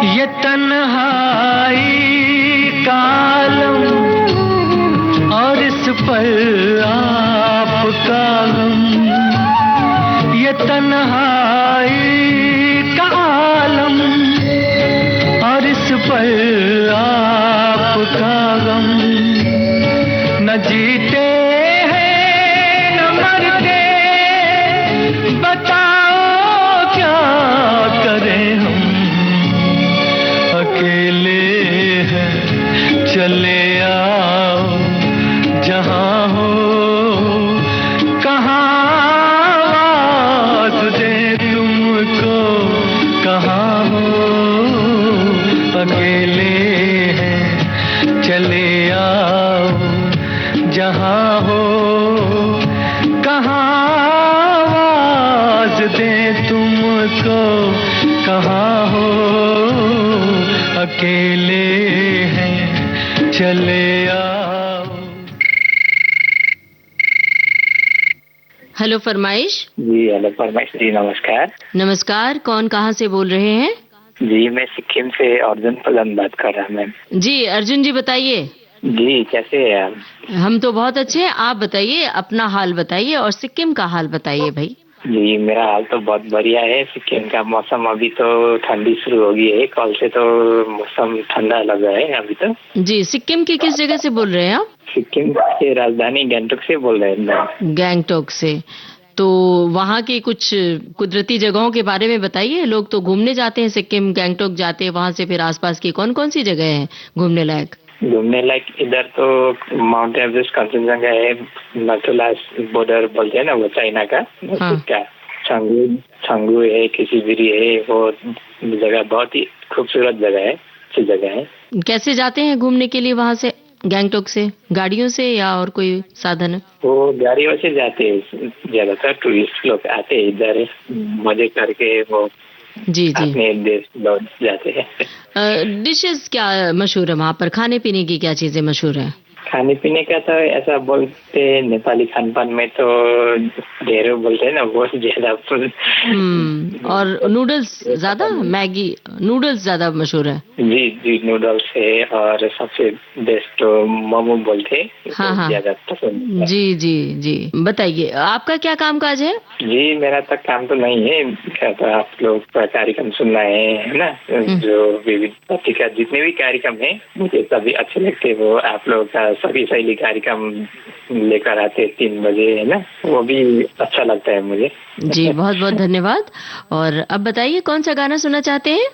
ये तन्हाई का आलम और इस पर आपका गम, ये तन्हाई का आलम और इस पर आपका गम, न जीते हैं न मरते, बताओ क्या करें हम, अकेले हैं चले आओ जहाँ हो कहाँ आवाज दे तुमको, कहाँ हो अकेले हैं चले आओ जहाँ हो कहाँ आवाज दे तुमको, कहाँ हो अकेले हैं चले आओ। हेलो फरमाइश। जी हेलो फरमाइश जी, नमस्कार। नमस्कार, कौन कहाँ से बोल रहे हैं? जी मैं सिक्किम से अर्जुन पलन बात कर रहा हूँ मैम। जी अर्जुन जी बताइए। जी कैसे हैं आप? हम तो बहुत अच्छे हैं, आप बताइए, अपना हाल बताइए और सिक्किम का हाल बताइए भाई। जी मेरा हाल तो बहुत बढ़िया है। सिक्किम का मौसम अभी तो ठंडी शुरू हो गई है, कल से तो मौसम ठंडा लग रहा है अभी तो। जी सिक्किम की किस जगह से बोल रहे हैं आप? सिक्किम के राजधानी गैंगटॉक से बोल रहे हैं मैम। गैंगटॉक से। तो वहाँ की कुछ कुदरती जगहों के बारे में बताइए। लोग तो घूमने जाते हैं सिक्किम, गैंगटॉक जाते हैं, वहाँ से फिर आसपास की कौन कौन सी जगह है घूमने लायक? घूमने लायक इधर तो माउंट एवरेस्ट, कंचनजंगा है, नथुला बॉर्डर बोलते हैं ना वो चाइना का, हाँ। छंगू है, किसीबिरी है, वो जगह बहुत ही खूबसूरत जगह है, अच्छी जगह है। कैसे जाते हैं घूमने के लिए वहाँ से गैंगटॉक से? गाड़ियों से या और कोई साधन है? वो गाड़ियों से जाते हैं, ज्यादातर टूरिस्ट लोग आते हैं इधर मजे करके, वो जी अपने देश लौट जाते हैं। डिशेस क्या मशहूर है वहाँ पर? खाने पीने की क्या चीजें मशहूर है? खाने पीने का तो ऐसा बोलते हैं, नेपाली खान पान में तो ढेरों बोलते हैं ना, बहुत ज्यादा। और नूडल्स ज्यादा, मैगी नूडल्स ज्यादा मशहूर है? जी जी नूडल्स है, और सबसे बेस्ट तो मोमो बोलते हैं, हाँ ज्यादा पसंद। जी जी जी बताइए, आपका क्या काम काज है? जी मेरा तक काम तो नहीं है, क्या तो आप लोग का कार्यक्रम सुनना है ना, जो विविध पत्रिका जितने भी कार्यक्रम है मुझे सभी अच्छे लगते हैं। वो आप लोग का सभी शैली कार्यक्रम लेकर आते 3 बजे है ना, वो भी अच्छा लगता है मुझे। जी बहुत बहुत धन्यवाद। और अब बताइए कौन सा गाना सुनना चाहते हैं?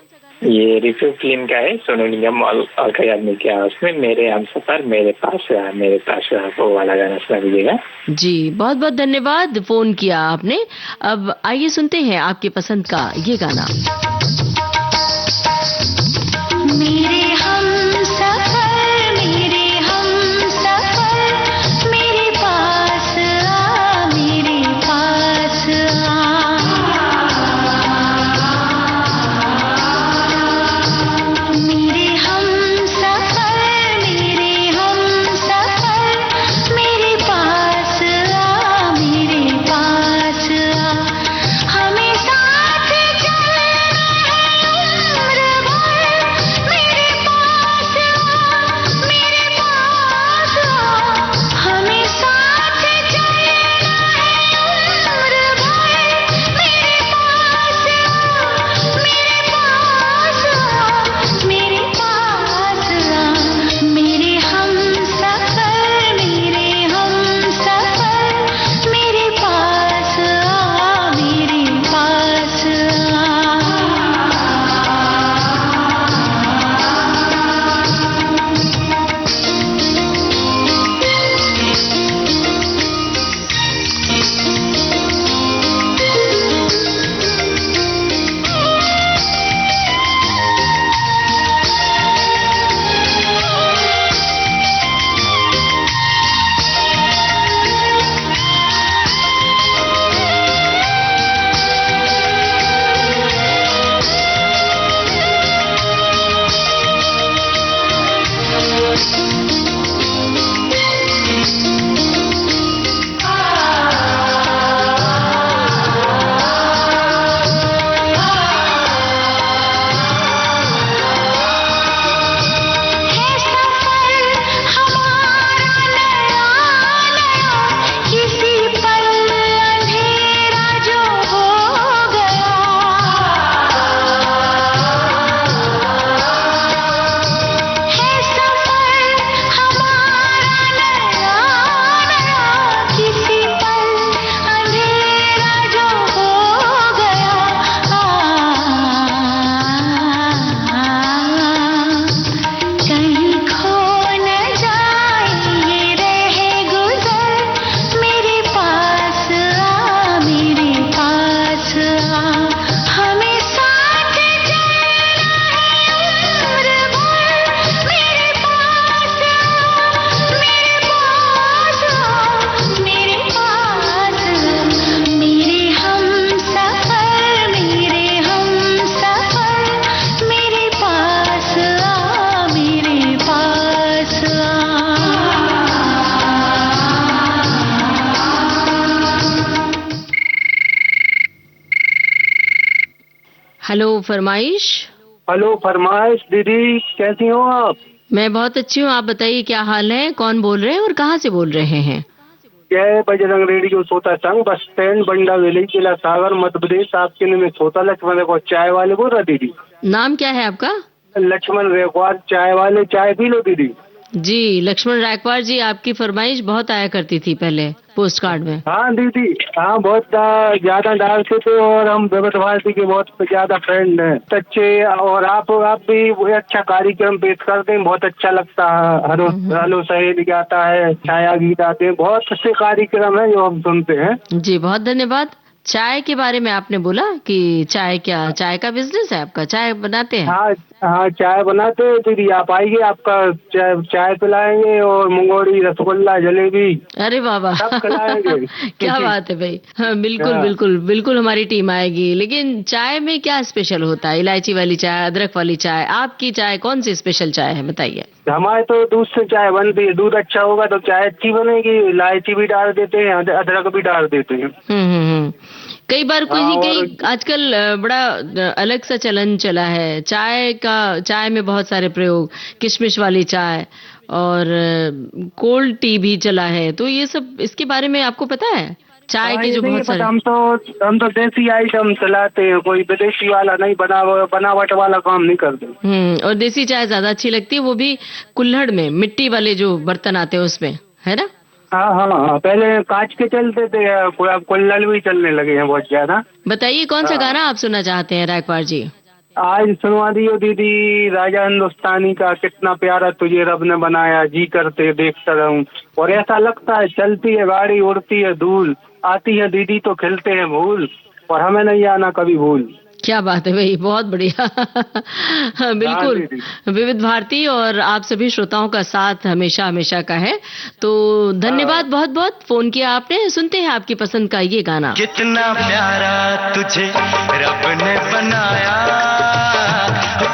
ये रिव्यू फिल्म का है, सोनू निगम और अलका याग्निक क्या, उसमें मेरे हमसफर मेरे पास रहा वो वाला गाना सुना दीजिएगा। जी बहुत बहुत धन्यवाद, फोन किया आपने। अब आइए सुनते हैं आपकी पसंद का ये गाना। मेरे हमसफर मेरे पास आ, मेरे पास आ। मेरे हमसफर मेरे पास आ, मेरे पास आ। हमें साथ चलना हेलो फरमाइश। हेलो फरमाइश दीदी, कैसी हो आप? मैं बहुत अच्छी हूँ, आप बताइए क्या हाल है, कौन बोल रहे हैं और कहाँ से बोल रहे हैं? जय बजरंग रेडियो श्रोता संघ, बस स्टैंड, बंडा वेली, जिला सागर, मध्य प्रदेश। आपके लिए मैं श्रोता लक्ष्मण रेखवार चाय वाले बोल रहा दीदी। नाम क्या है आपका? लक्ष्मण रेखवार चाय वाले, चाय पी लो दीदी। जी लक्ष्मण रायकवार जी, आपकी फरमाइश बहुत आया करती थी पहले पोस्ट कार्ड में। हाँ दीदी, हाँ बहुत ज्यादा डालते थे और हम विविध भारती के बहुत ज्यादा फ्रेंड हैं, अच्छे। और आप भी अच्छा कार्यक्रम पेश करते हैं, बहुत अच्छा लगता है। हेलो हेलो सहेली गाता है, छाया गीत आते हैं, बहुत अच्छे कार्यक्रम है जो हम सुनते हैं। जी बहुत धन्यवाद। चाय के बारे में आपने बोला कि चाय चाय का बिजनेस है आपका, चाय बनाते हैं? हाँ हाँ, चाय बनाते हैं दीदी, आप आइए, आपका चाय पिलाएंगे और मुंगोड़ी, रसगुल्ला, जलेबी। अरे बाबा सब खिलाएंगे। क्या बात है भाई। हाँ, बिल्कुल हाँ। बिल्कुल बिल्कुल हमारी टीम आएगी। लेकिन चाय में क्या स्पेशल होता है? इलायची वाली चाय, अदरक वाली चाय, आपकी चाय कौन सी स्पेशल चाय है बताइए? हमारे तो दूध से चाय बनती है, दूध अच्छा होगा तो चाय अच्छी बनेगी। इलायची भी डाल देते हैं, अदरक भी डाल देते हैं। कई बार कोई हाँ, कहीं आजकल बड़ा अलग सा चलन चला है चाय में बहुत सारे प्रयोग, किशमिश वाली चाय और कोल्ड टी भी चला है, तो ये सब इसके बारे में आपको पता है? चाय के जो बहुत सारे, हम तो देसी आइटम चलाते हैं, कोई विदेशी वाला नहीं, बनावट वाला काम नहीं करते। और देसी चाय ज्यादा अच्छी लगती है, वो भी कुल्हड़ में, मिट्टी वाले जो बर्तन आते हैं उसमें, है ना? हाँ हाँ हाँ, पहले कांच के चलते थे, अब कुल्हड़ भी चलने लगे हैं बहुत ज्यादा। बताइए कौन सा गाना आप सुनना चाहते हैं रायकवार जी? आज सुनवा दियो दीदी, राजा हिंदुस्तानी का कितना प्यारा तुझे रब ने बनाया, जी करते देखता रहूं। और ऐसा लगता है चलती है गाड़ी, उड़ती है धूल, आती है दीदी तो खिलते हैं भूल, और हमें नहीं आना कभी भूल। क्या बात है भाई, बहुत बढ़िया। हाँ, बिल्कुल। विविध भारती और आप सभी श्रोताओं का साथ हमेशा हमेशा का है, तो धन्यवाद बहुत बहुत, फोन किया आपने। सुनते हैं आपकी पसंद का ये गाना। कितना प्यारा तुझे रब ने बनाया,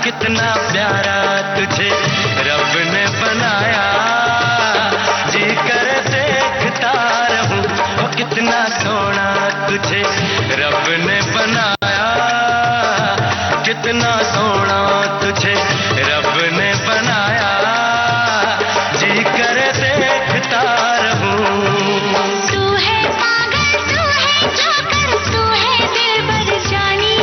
कितना प्यारा तुझे रब ने बनाया, जी कर देखता रहूं, कितना सोना तुझे रब ने बनाया, कितना सोना तुझे रब ने बनाया, जी कर देखता रहूं। तू है पागल, तू है जोकर, तू है दिलबर जानी,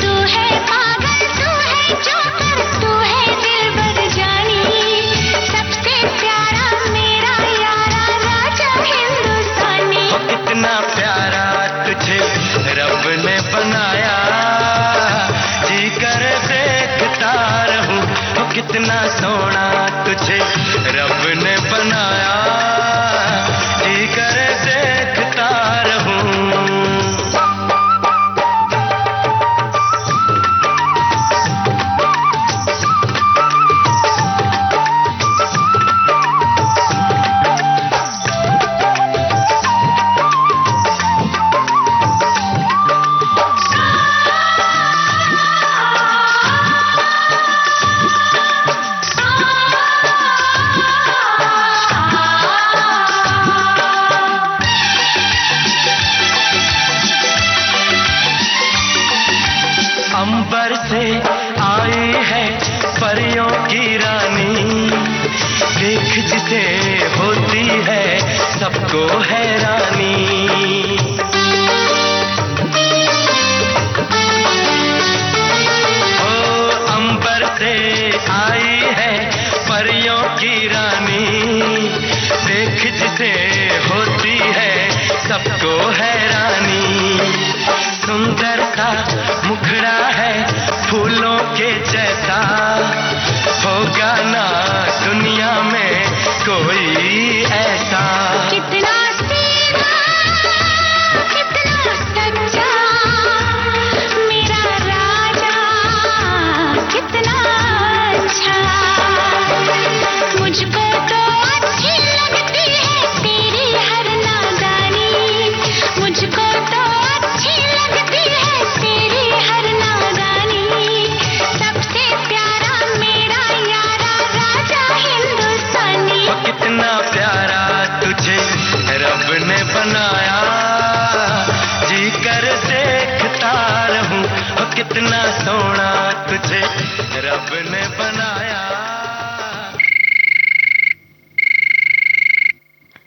तू है पागल, तू है जोकर, तू है दिलबर जानी, सबसे प्यारा मेरा यारा राजा हिंदुस्तानी। कितना प्यारा तुझे रब ने बनाया, जी कर देखता रहूं, कितना सोना तुझे रब ने बनाया, जी कर देखता रहूं। अंबर से आई है परियों की रानी, देख जिसे होती है सबको हैरानी। ओ अंबर से आई है परियों की रानी, देख जिसे होती है सबको हैरानी। सुंदरता मुखड़ा है फूलों के जैसा, होगा ना दुनिया में कोई ऐसा। कितना सीधा, कितना सच्चा, मेरा राजा कितना अच्छा। मुझको तो अच्छी लगती है तेरी हर नादानी, मुझको तो अच्छी लगती है तेरी हर नादानी, सबसे प्यारा मेरा यारा राजा हिंदुस्तानी। कितना प्यारा तुझे रब ने बनाया, जी कर देखता रहूं, कितना सोना तुझे रब ने बनाया।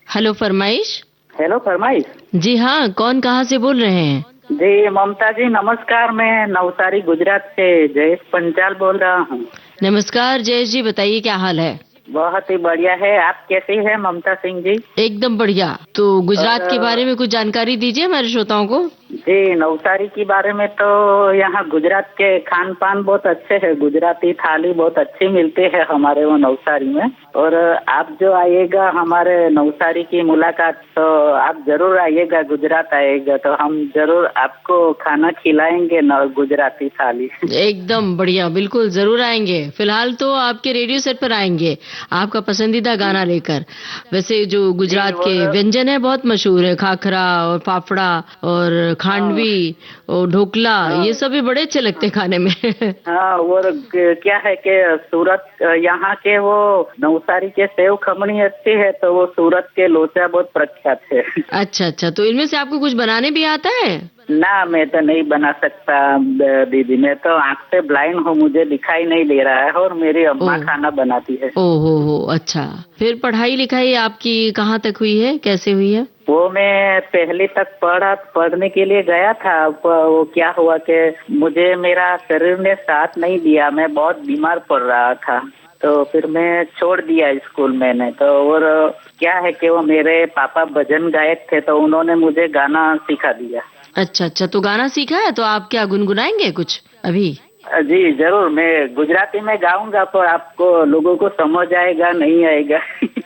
हेलो फरमाइश। हेलो फरमाइश। जी हाँ, कौन कहाँ से बोल रहे हैं? जी ममता जी नमस्कार, मैं नवसारी गुजरात से जयेश पंचाल बोल रहा हूँ। नमस्कार जयेश जी, बताइए क्या हाल है? बहुत ही बढ़िया है, आप कैसे हैं ममता सिंह जी? एकदम बढ़िया। तो गुजरात के बारे में कुछ जानकारी दीजिए हमारे श्रोताओं को। जी नवसारी के बारे में तो यहाँ गुजरात के खान पान बहुत अच्छे है, गुजराती थाली बहुत अच्छी मिलती है हमारे वो नवसारी में। और आप जो आइएगा हमारे नवसारी की मुलाकात, तो आप जरूर आइएगा, गुजरात आइएगा तो हम जरूर आपको खाना खिलाएंगे गुजराती थाली। एकदम बढ़िया, बिल्कुल जरूर आएंगे। फिलहाल तो आपके रेडियो सेट पर आएंगे आपका पसंदीदा गाना लेकर। वैसे जो गुजरात के व्यंजन है बहुत मशहूर है, खाखरा और फाफड़ा और खांडवी और ढोकला, ये सब भी बड़े अच्छे लगते हैं खाने में। हाँ, और क्या है कि सूरत यहाँ के वो नवसारी के सेव खमणी अच्छी है, तो वो सूरत के लोचा बहुत प्रख्यात है। अच्छा अच्छा, तो इनमें से आपको कुछ बनाने भी आता है? ना, मैं तो नहीं बना सकता दीदी, मैं तो आँख से ब्लाइंड हूँ, मुझे दिखाई नहीं दे रहा है और मेरी अम्मा खाना बनाती है। ओहो, अच्छा। फिर पढ़ाई लिखाई आपकी कहाँ तक हुई है, कैसे हुई है? वो मैं पहली तक पढ़ने के लिए गया था। वो क्या हुआ कि मुझे मेरा शरीर ने साथ नहीं दिया, मैं बहुत बीमार पड़ रहा था, तो फिर मैं छोड़ दिया स्कूल मैंने। तो और क्या है कि वो मेरे पापा भजन गायक थे, तो उन्होंने मुझे गाना सिखा दिया। अच्छा अच्छा, तो गाना सीखा है, तो आप क्या गुनगुनाएंगे कुछ अभी? जी जरूर, मैं गुजराती में गाऊंगा, पर आपको लोगों को समझ आएगा नहीं आएगा।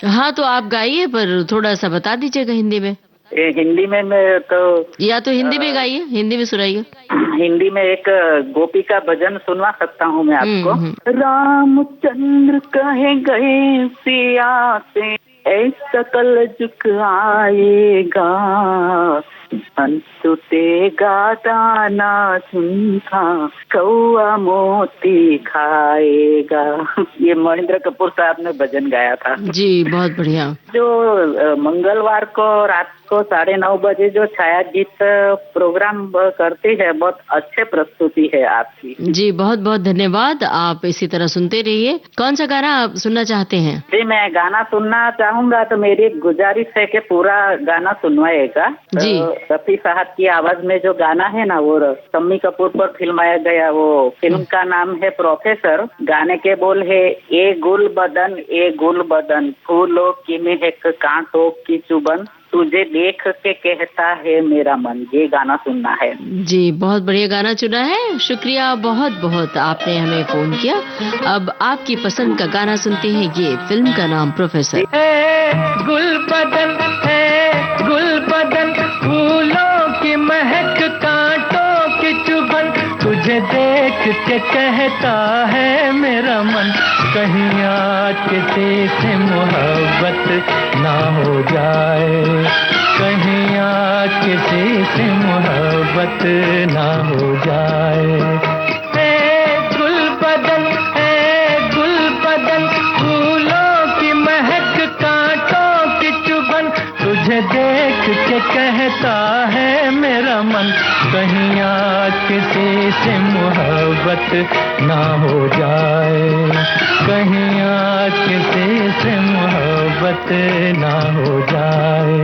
हाँ, तो आप गाइए, पर थोड़ा सा बता दीजिएगा हिंदी में। हिंदी में मैं तो, या तो हिंदी में गाइए, हिंदी में सुनाइए। हिंदी में एक गोपी का भजन सुनवा सकता हूँ मैं आपको। रामचंद्र कहे गए सिया से ऐसा कल झुक आएगा, टूटेगा दाना चुनता कौआ मोती खाएगा। ये महेंद्र कपूर साहब ने भजन गाया था। जी बहुत बढ़िया। जो मंगलवार को रात को 9:30 बजे जो छाया गीत प्रोग्राम करती है, बहुत अच्छे प्रस्तुति है आपकी। जी बहुत बहुत धन्यवाद, आप इसी तरह सुनते रहिए। कौन सा गाना आप सुनना चाहते हैं? जी मैं गाना सुनना चाहूंगा, तो मेरी गुजारिश है कि पूरा गाना सुनवाएगा। जी। रफी साहब की आवाज में जो गाना है ना, वो शम्मी कपूर पर फिल्माया गया, वो फिल्म का नाम है प्रोफेसर। गाने के बोल है, ए गुल बदन फूलों की महक कांटों की चुभन, तुझे देख के कहता है मेरा मन। ये गाना सुनना है। जी बहुत बढ़िया गाना चुना है, शुक्रिया बहुत बहुत, आपने हमें फोन किया। अब आपकी पसंद का गाना सुनते हैं, ये फिल्म का नाम प्रोफेसर। गुल बदन फूलों की महक कांटों की चुभन, तुझे देख के कहता है मेरा मन, कहीं आज किसी से मोहब्बत ना हो जाए, कहीं आज किसी से मोहब्बत ना हो जाए। गुल बदन फूलों की महक कांटों की चुभन, तुझे देख के कहता है मेरा मन, कहीं आज किसी से मोहब्बत ना हो जाए, कहीं आज किसी से मोहब्बत ना हो जाए।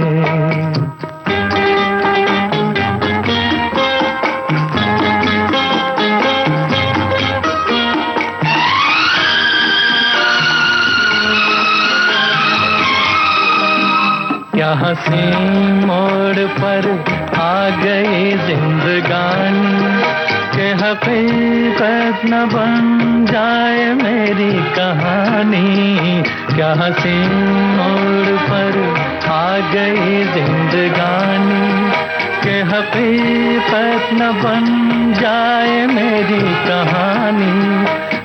क्या हंसी मोड़ पर आ गई जिंदगानी, के हकीकत न बन जाए मेरी कहानी। क्या हंसी मोड़ पर आ गई जिंदगानी, के हकीकत न बन जाए मेरी कहानी।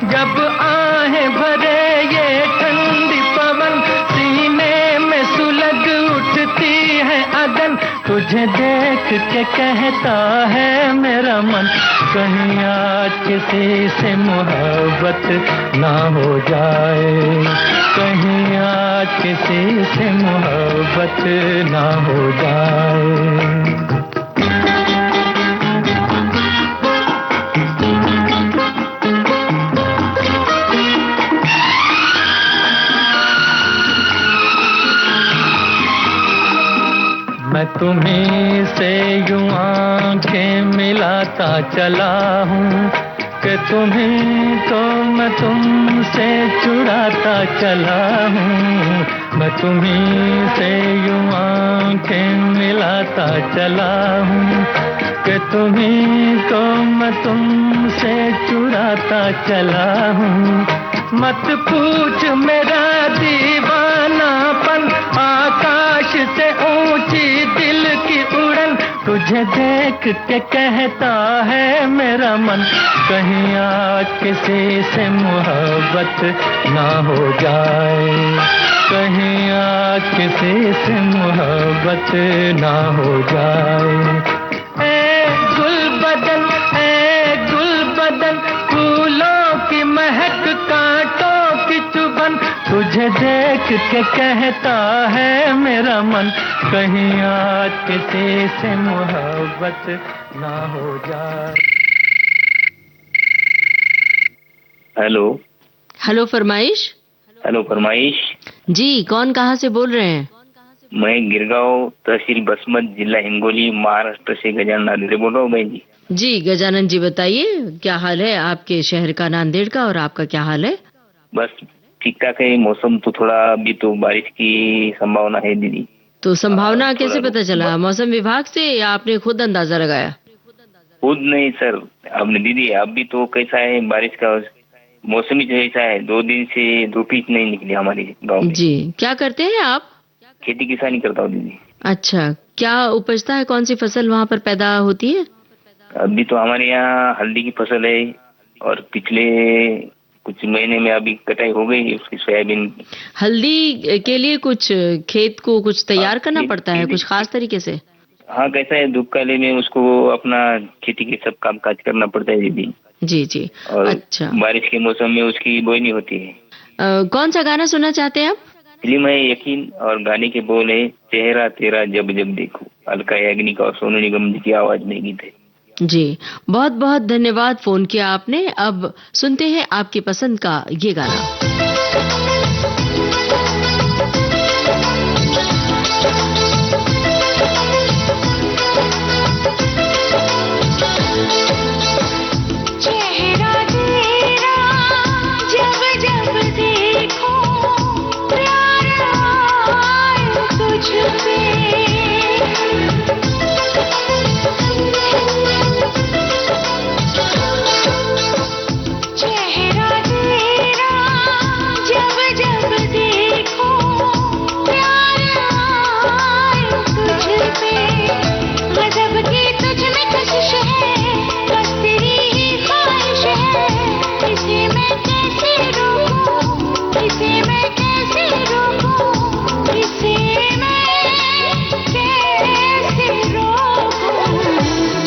जब आहें भरे ये ठंडी पवन, सीने में सुलग उठती है अगन, तुझे देख के कहता है मेरा मन, कहीं आज किसी से मोहब्बत ना हो जाए, कहीं आज किसी से मोहब्बत ना हो जाए। मिलाता चला हूँ कि तुम्हें तो मैं तुमसे चुराता चला हूँ, मैं तुम्हीं से यूं आंखें मिलाता चला हूँ कि तुम्हीं तो मैं तुमसे चुराता चला हूँ। मत पूछ मेरा दीवानापन, आकाश से ऊंची दिल की उड़न, तुझे देख के कहता है मेरा मन, कहीं आज किसी से मोहब्बत ना हो जाए, कहीं आज किसी से मोहब्बत ना हो जाए। ए गुल बदन फूलों की महक, कांटों की चुभन, तुझे देख के कहता है मेरा मन, कहीं आज किसी से मोहब्बत ना हो जाए। हेलो हेलो फरमाइश। हेलो फरमाइश जी, कौन कहाँ से बोल रहे हैं? मैं गिरगांव तहसील बसमत जिला हिंगोली महाराष्ट्र से गजानन नांदेड़ बोल रहा हूँ भाई जी। जी गजानन जी, बताइए क्या हाल है आपके शहर का, नांदेड़ का, और आपका क्या हाल है? बस ठीक ठाक है। मौसम तो थोड़ा अभी तो बारिश की संभावना है दीदी। तो संभावना कैसे पता चला? मौसम विभाग से या आपने खुद अंदाजा लगाया? खुद नहीं सर, आपने दीदी अभी तो कैसा है बारिश का मौसम ही ऐसा है, 2 दिन से धूप ही नहीं निकली हमारे गाँव में। जी, क्या करते हैं आप? खेती किसानी करता हूँ दीदी। अच्छा, क्या उपजता है, कौन सी फसल वहाँ पर पैदा होती है? अभी तो हमारे यहाँ हल्दी की फसल है और पिछले कुछ महीने में अभी कटाई हो गई उसकी सोयाबीन। हल्दी के लिए कुछ खेत को कुछ तैयार करना पड़ता है कुछ खास तरीके से? हाँ, कैसा है धूप काले में उसको अपना खेती के सब काम काज करना पड़ता है दीदी। जी जी। और अच्छा, बारिश के मौसम में उसकी बोई होती है। कौन सा गाना सुनना चाहते हैं आप? फिल्म है यकीन और गाने के बोल है चेहरा तेरा जब जब देखो, अलका याग्निक और सोनू निगम जी की आवाज में गीत है। जी, बहुत बहुत धन्यवाद फोन किया आपने। अब सुनते हैं आपकी पसंद का ये गाना।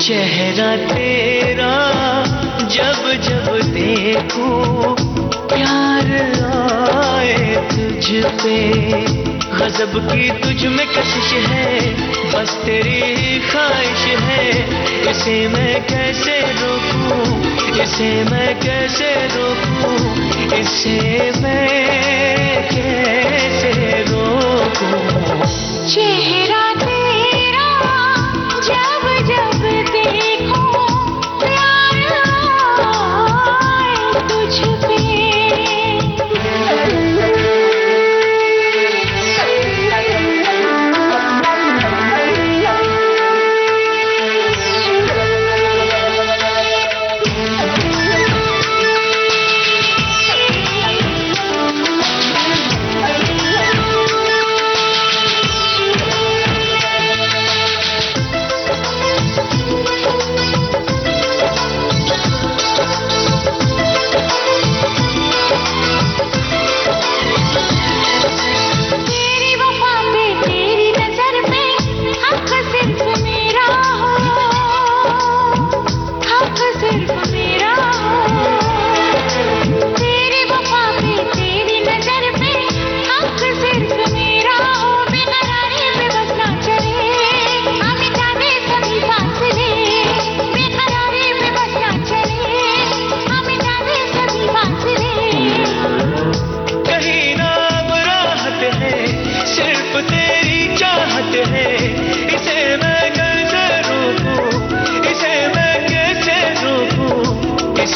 चेहरा तेरा जब जब देखूं प्यार आए तुझ पे, गजब की तुझ में कशिश है, बस तेरी ख्वाहिश है, इसे मैं कैसे रोकूं, इसे मैं कैसे रोकूं, इसे मैं कैसे रोकूं। चेहरा तेरा जब जब देखूं प्यार आए तुझ पे।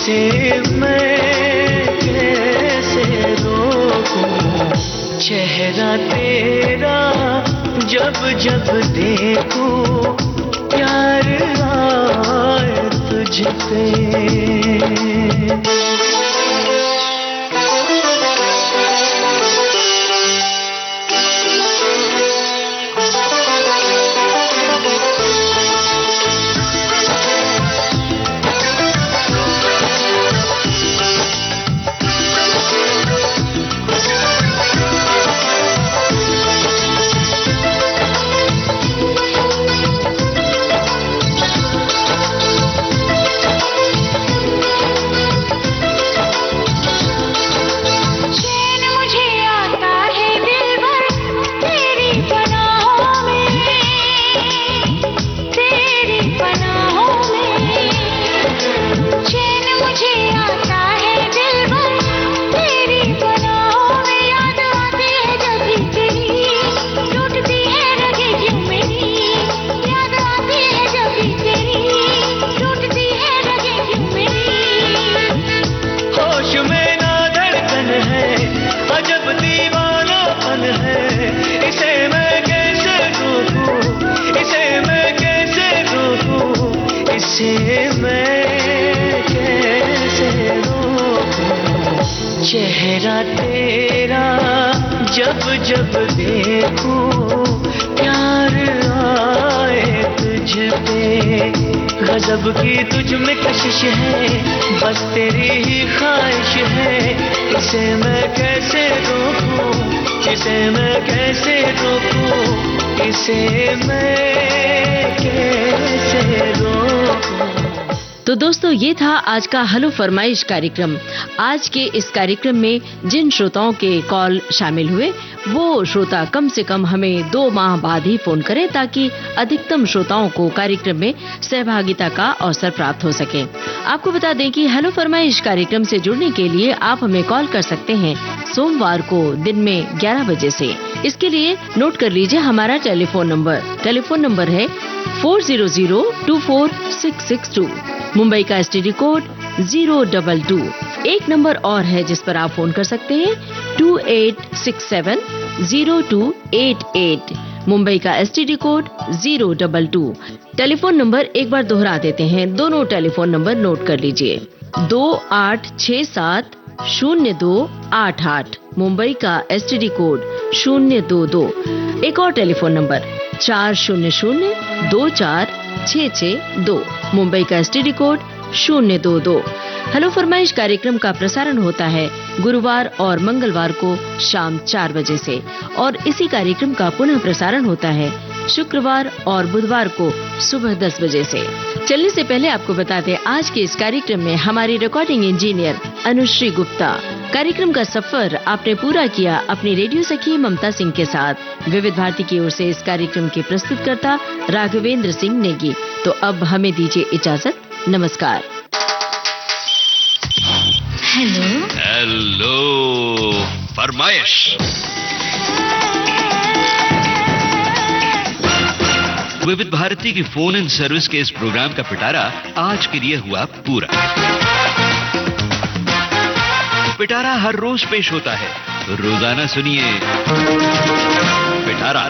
इसे मैं कैसे रोकूं, चेहरा तेरा जब जब देखूं, प्यार आए तुझ पे। चेहरा तेरा जब जब देखूं, प्यार आए तुझ पे। गजब की तुझ में कशिश है, बस तेरी ही ख्वाहिश है। इसे मैं कैसे रोकूं, इसे मैं कैसे रोकूं, इसे मैं कैसे रोकूं। तो दोस्तों, ये था आज का हेलो फरमाइश कार्यक्रम। आज के इस कार्यक्रम में जिन श्रोताओं के कॉल शामिल हुए, वो श्रोता कम से कम हमें 2 माह बाद ही फोन करें, ताकि अधिकतम श्रोताओं को कार्यक्रम में सहभागिता का अवसर प्राप्त हो सके। आपको बता दें कि हेलो फरमाइश कार्यक्रम से जुड़ने के लिए आप हमें कॉल कर सकते हैं सोमवार को दिन में 11 बजे से। इसके लिए नोट कर लीजिए हमारा टेलीफोन नंबर है 40024662। मुंबई का एसटीडी कोड 022। एक नंबर और है जिस पर आप फोन कर सकते हैं 28670288। मुंबई का एसटीडी कोड 022। टेलीफोन नंबर एक बार दोहरा देते हैं, दोनों टेलीफोन नंबर नोट कर लीजिए। 28670288 मुंबई का एसटीडी कोड 022। एक और टेलीफोन नंबर 40024662 मुंबई का एसटीडी कोड 022। हेलो फरमाइश कार्यक्रम का प्रसारण होता है गुरुवार और मंगलवार को शाम 4 बजे से, और इसी कार्यक्रम का पुनः प्रसारण होता है शुक्रवार और बुधवार को सुबह 10 बजे से। चलने से पहले आपको बता दें, आज के इस कार्यक्रम में हमारी रिकॉर्डिंग इंजीनियर अनुश्री गुप्ता। कार्यक्रम का सफर आपने पूरा किया अपनी रेडियो सखी ममता सिंह के साथ। विविध भारती की ओर से इस कार्यक्रम के प्रस्तुतकर्ता राघवेंद्र सिंह नेगी। तो अब हमें दीजिए इजाजत, नमस्कार। हेलो फरमाइश। विविध भारती की फोन इन सर्विस के इस प्रोग्राम का पिटारा आज के लिए हुआ पूरा। पिटारा हर रोज पेश होता है, रोजाना सुनिए पिटारा।